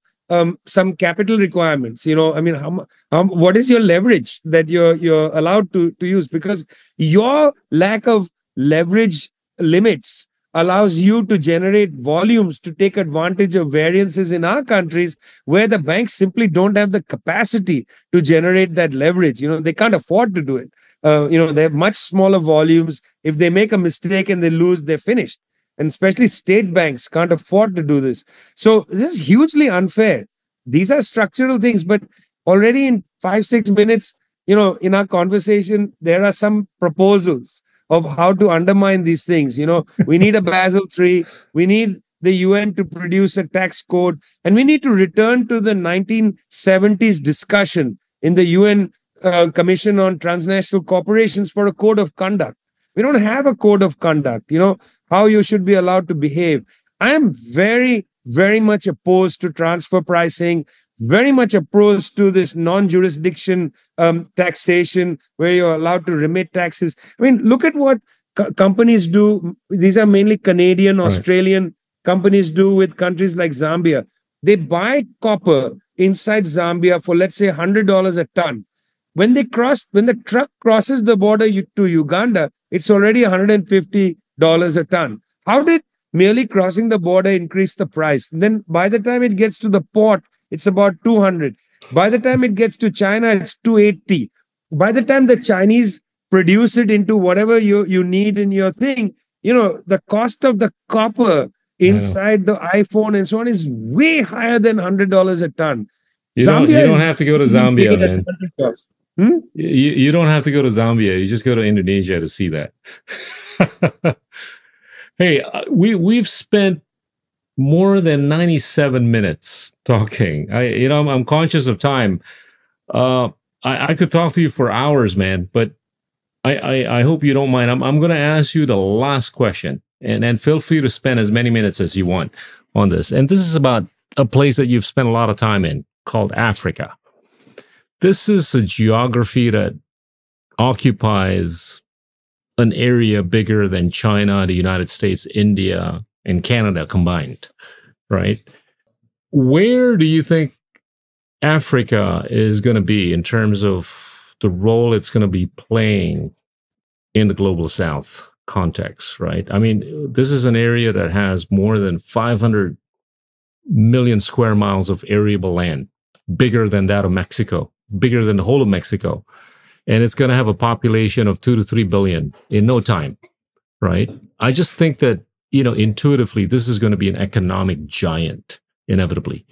Speaker 1: some capital requirements. What is your leverage that you're allowed to use? Because your lack of leverage limits allows you to generate volumes to take advantage of variances in our countries where the banks simply don't have the capacity to generate that leverage. They can't afford to do it. They have much smaller volumes. If they make a mistake and they lose, they're finished. And especially state banks can't afford to do this. So this is hugely unfair. These are structural things, but already in 5-6 minutes, in our conversation, there are some proposals of how to undermine these things. We need a Basel III. We need the UN to produce a tax code. And we need to return to the 1970s discussion in the UN Commission on Transnational Corporations for a code of conduct. We don't have a code of conduct, how you should be allowed to behave. I am very, very much opposed to transfer pricing, very much opposed to this non-jurisdiction taxation where you're allowed to remit taxes. I mean, look at what companies do. These are mainly Canadian, Australian companies do with countries like Zambia. They buy copper inside Zambia for, let's say, $100 a ton. When the truck crosses the border to Uganda, it's already $150 a ton. How did merely crossing the border increase the price? And then by the time it gets to the port, it's about 200. By the time it gets to China, it's 280. By the time the Chinese produce it into whatever you need in your thing, the cost of the copper inside the iPhone and so on is way higher than $100 a ton.
Speaker 3: You don't have to go to Zambia, man. You don't have to go to Zambia. You just go to Indonesia to see that. Hey, we've spent more than 97 minutes talking. I'm conscious of time. I could talk to you for hours, man, but I hope you don't mind. I'm going to ask you the last question, and feel free to spend as many minutes as you want on this. And this is about a place that you've spent a lot of time in called Africa. This is a geography that occupies an area bigger than China, the United States, India, and Canada combined, right? Where do you think Africa is going to be in terms of the role it's going to be playing in the global South context, right? I mean, this is an area that has more than 500 million square miles of arable land, bigger than that of Mexico, bigger than the whole of Mexico. And it's going to have a population of 2 to 3 billion in no time, right? I just think that, intuitively, this is going to be an economic giant, inevitably.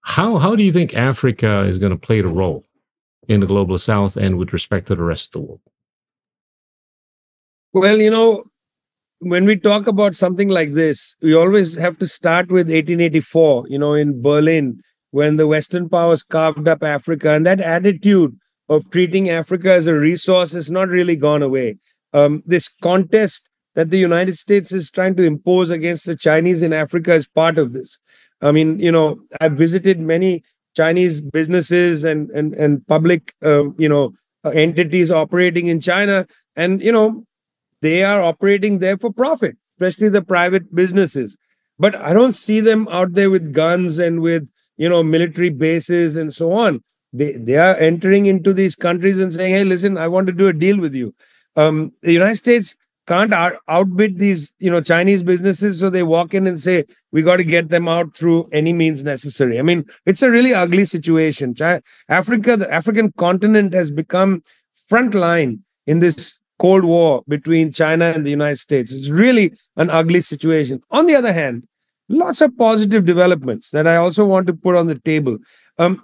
Speaker 3: How do you think Africa is going to play the role in the global South and with respect to the rest of the world?
Speaker 1: Well, when we talk about something like this, we always have to start with 1884, in Berlin, when the Western powers carved up Africa. And that attitude of treating Africa as a resource has not really gone away. This contest that the United States is trying to impose against the Chinese in Africa is part of this. I mean, I've visited many Chinese businesses and public, entities operating in China. And, they are operating there for profit, especially the private businesses. But I don't see them out there with guns and with, military bases and so on. They are entering into these countries and saying, hey, listen, I want to do a deal with you. The United States can't outbid these, Chinese businesses. So they walk in and say, we got to get them out through any means necessary. I mean, it's a really ugly situation. Africa, the African continent has become front line in this Cold War between China and the United States. It's really an ugly situation. On the other hand, lots of positive developments that I also want to put on the table.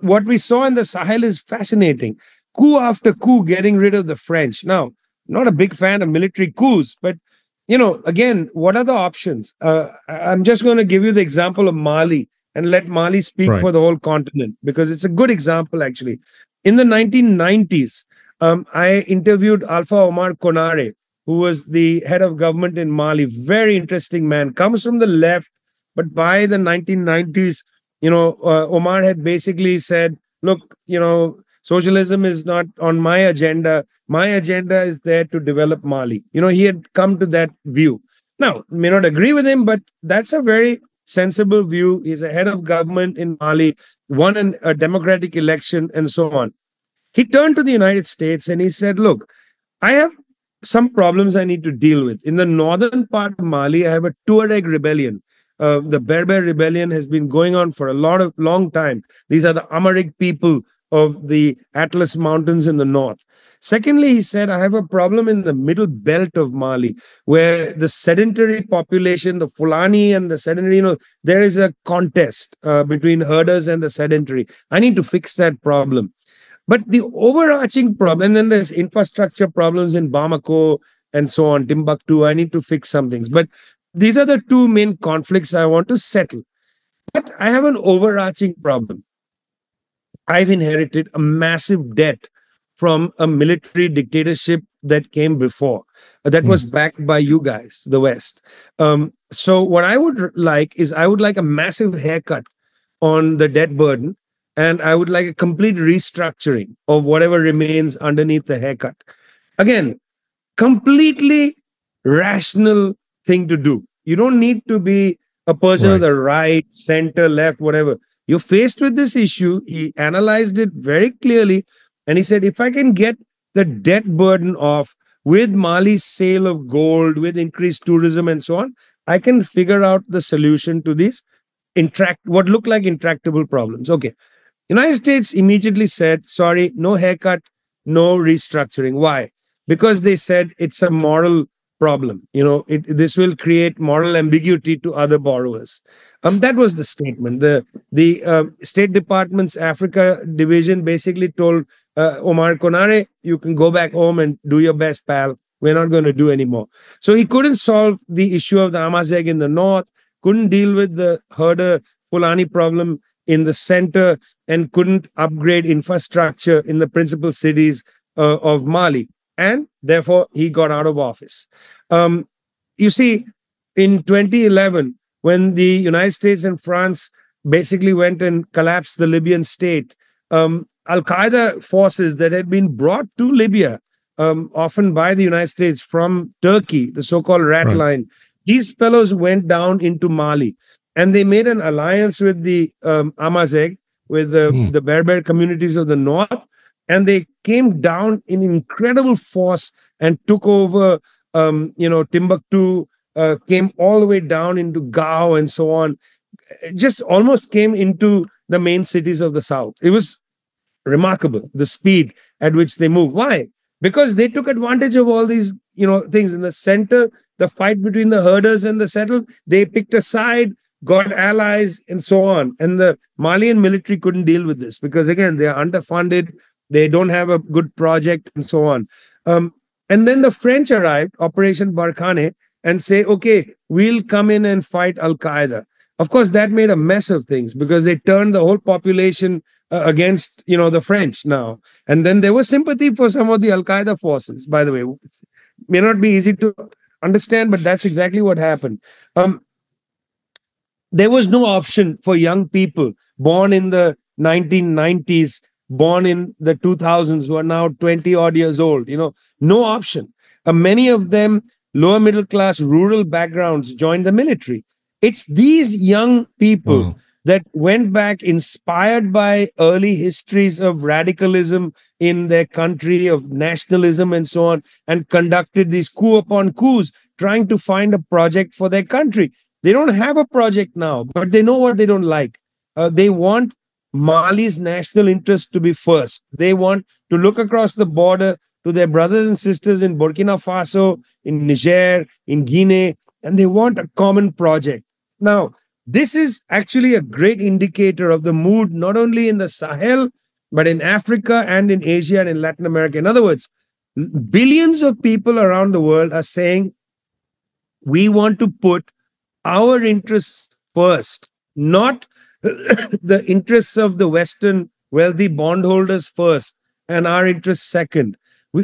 Speaker 1: What we saw in the Sahel is fascinating. Coup after coup, getting rid of the French. Now, not a big fan of military coups, but, again, what are the options? I'm just going to give you the example of Mali and let Mali speak for the whole continent, because it's a good example, actually. In the 1990s, I interviewed Alpha Omar Konare, who was the head of government in Mali. Very interesting man, comes from the left. But by the 1990s, Omar had basically said, look, socialism is not on my agenda. My agenda is there to develop Mali. He had come to that view. Now, may not agree with him, but that's a very sensible view. He's a head of government in Mali, won a democratic election, and so on. He turned to the United States and he said, look, I have some problems I need to deal with. In the northern part of Mali, I have a Tuareg rebellion. The Berber rebellion has been going on for a long time. These are the Amharic people of the Atlas Mountains in the north. Secondly, he said, I have a problem in the middle belt of Mali, where the sedentary population, the Fulani and the sedentary, there is a contest between herders and the sedentary. I need to fix that problem. But the overarching problem, and then there's infrastructure problems in Bamako and so on, Timbuktu. I need to fix some things. But these are the two main conflicts I want to settle. But I have an overarching problem. I've inherited a massive debt from a military dictatorship that came before, that was backed by you guys, the West. So what I would like is a massive haircut on the debt burden. And I would like a complete restructuring of whatever remains underneath the haircut. Again, completely rational thing to do. You don't need to be a person of the right, center, left, whatever. You're faced with this issue. He analyzed it very clearly. And he said, if I can get the debt burden off with Mali's sale of gold, with increased tourism and so on, I can figure out the solution to these what look like intractable problems. Okay. United States immediately said, sorry, no haircut, no restructuring. Why? Because they said it's a moral problem. This will create moral ambiguity to other borrowers. That was the statement. The State Department's Africa division basically told Omar Konare, you can go back home and do your best, pal. We're not going to do anymore. So he couldn't solve the issue of the Amazigh in the north, couldn't deal with the herder Fulani problem in the center, and couldn't upgrade infrastructure in the principal cities of Mali. And therefore, he got out of office. You see, in 2011, when the United States and France basically went and collapsed the Libyan state. Al-Qaeda forces that had been brought to Libya, often by the United States from Turkey, the so-called rat line, these fellows went down into Mali, and they made an alliance with the Amazigh, with the Berber communities of the north, and they came down in incredible force and took over, Timbuktu, came all the way down into Gao and so on, just almost came into the main cities of the south. It was remarkable, the speed at which they moved. Why? Because they took advantage of all these, things in the center, the fight between the herders and the settled. They picked a side, got allies, and so on. And the Malian military couldn't deal with this because, again, they are underfunded. They don't have a good project and so on. And then the French arrived, Operation Barkhane, and say, okay, we'll come in and fight Al-Qaeda. Of course, that made a mess of things because they turned the whole population against, the French now. And then there was sympathy for some of the Al-Qaeda forces, by the way. It may not be easy to understand, but that's exactly what happened. There was no option for young people born in the 1990s, born in the 2000s, who are now 20 odd years old, no option. Many of them, lower middle class, rural backgrounds, joined the military. It's these young people that went back inspired by early histories of radicalism in their country, of nationalism and so on, and conducted these coup upon coups, trying to find a project for their country. They don't have a project now, but they know what they don't like. They want Mali's national interest to be first. They want to look across the border to their brothers and sisters in Burkina Faso, in Niger, in Guinea, and they want a common project. Now, this is actually a great indicator of the mood, not only in the Sahel, but in Africa and in Asia and in Latin America. In other words, billions of people around the world are saying, we want to put our interests first, not the interests of the Western wealthy bondholders first, and our interests second.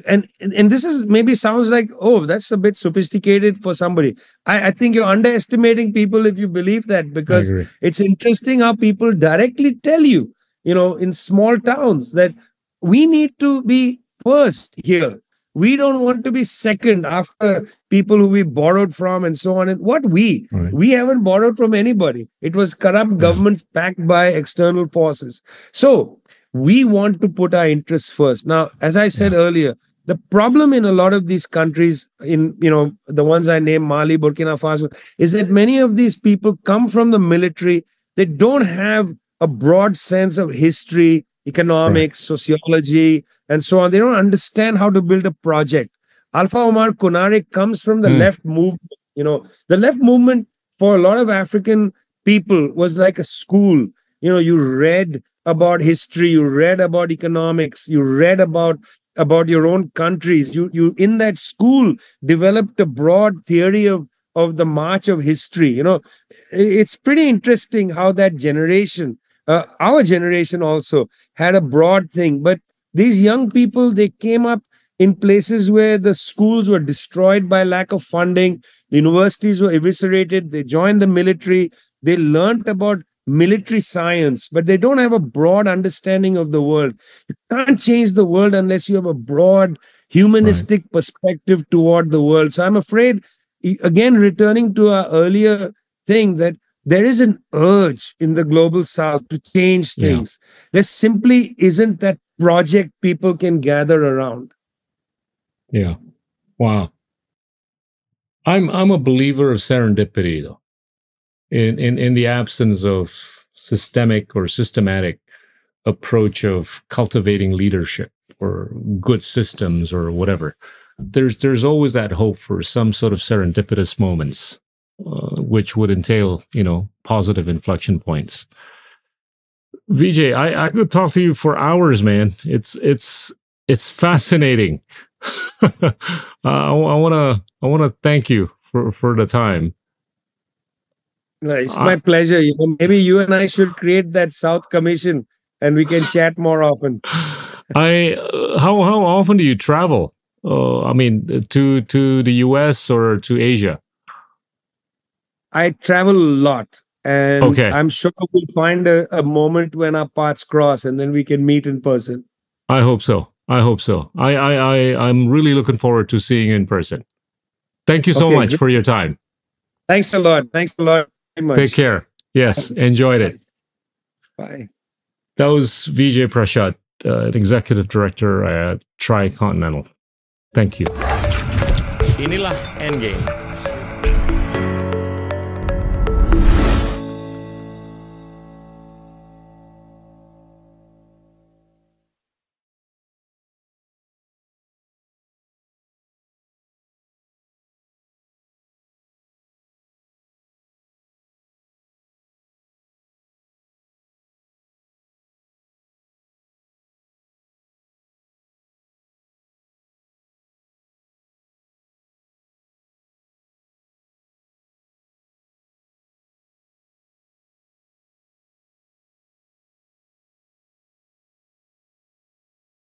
Speaker 1: And this is maybe sounds like, oh, that's a bit sophisticated for somebody. I think you're underestimating people if you believe that, because it's interesting how people directly tell you, in small towns, that we need to be first here. We don't want to be second after people who we borrowed from and so on. And what we haven't borrowed from anybody. It was corrupt governments backed by external forces. So we want to put our interests first. Now, as I said earlier, the problem in a lot of these countries, in the ones I named, Mali, Burkina Faso, is that many of these people come from the military. They don't have a broad sense of history, economics, sociology, and so on. They don't understand how to build a project. Alpha Omar Konaré comes from the left movement. The left movement for a lot of African people was like a school. You read about history, you read about economics, you read about your own countries. You in that school developed a broad theory of the march of history. It's pretty interesting how that generation, our generation also, had a broad thing. But these young people, they came up in places where the schools were destroyed by lack of funding, the universities were eviscerated, they joined the military, they learned about military science, but they don't have a broad understanding of the world. You can't change the world unless you have a broad humanistic perspective toward the world. So I'm afraid, again, returning to our earlier thing, that there is an urge in the global south to change things. There simply isn't that project people can gather around.
Speaker 3: Yeah. Wow. I'm a believer of serendipity, though. In the absence of systemic or systematic approach of cultivating leadership or good systems or whatever, there's always that hope for some sort of serendipitous moments, which would entail, positive inflection points. Vijay, I could talk to you for hours, man. It's fascinating. I wanna thank you for the time.
Speaker 1: It's my pleasure. Maybe you and I should create that South Commission, and we can chat more often.
Speaker 3: How often do you travel? To the US or to Asia?
Speaker 1: I travel a lot. And
Speaker 3: Okay.
Speaker 1: I'm sure we'll find a moment when our paths cross and then we can meet in person.
Speaker 3: I hope so. I hope so. I'm really looking forward to seeing you in person. Thank you so
Speaker 1: Okay,
Speaker 3: much
Speaker 1: good.
Speaker 3: for your time.
Speaker 1: Thanks a lot. Thanks a lot very much.
Speaker 3: Take care. Yes, enjoyed it.
Speaker 1: Bye.
Speaker 3: That was Vijay Prashad, Executive Director at Tricontinental. Thank you.
Speaker 7: Inilah Endgame.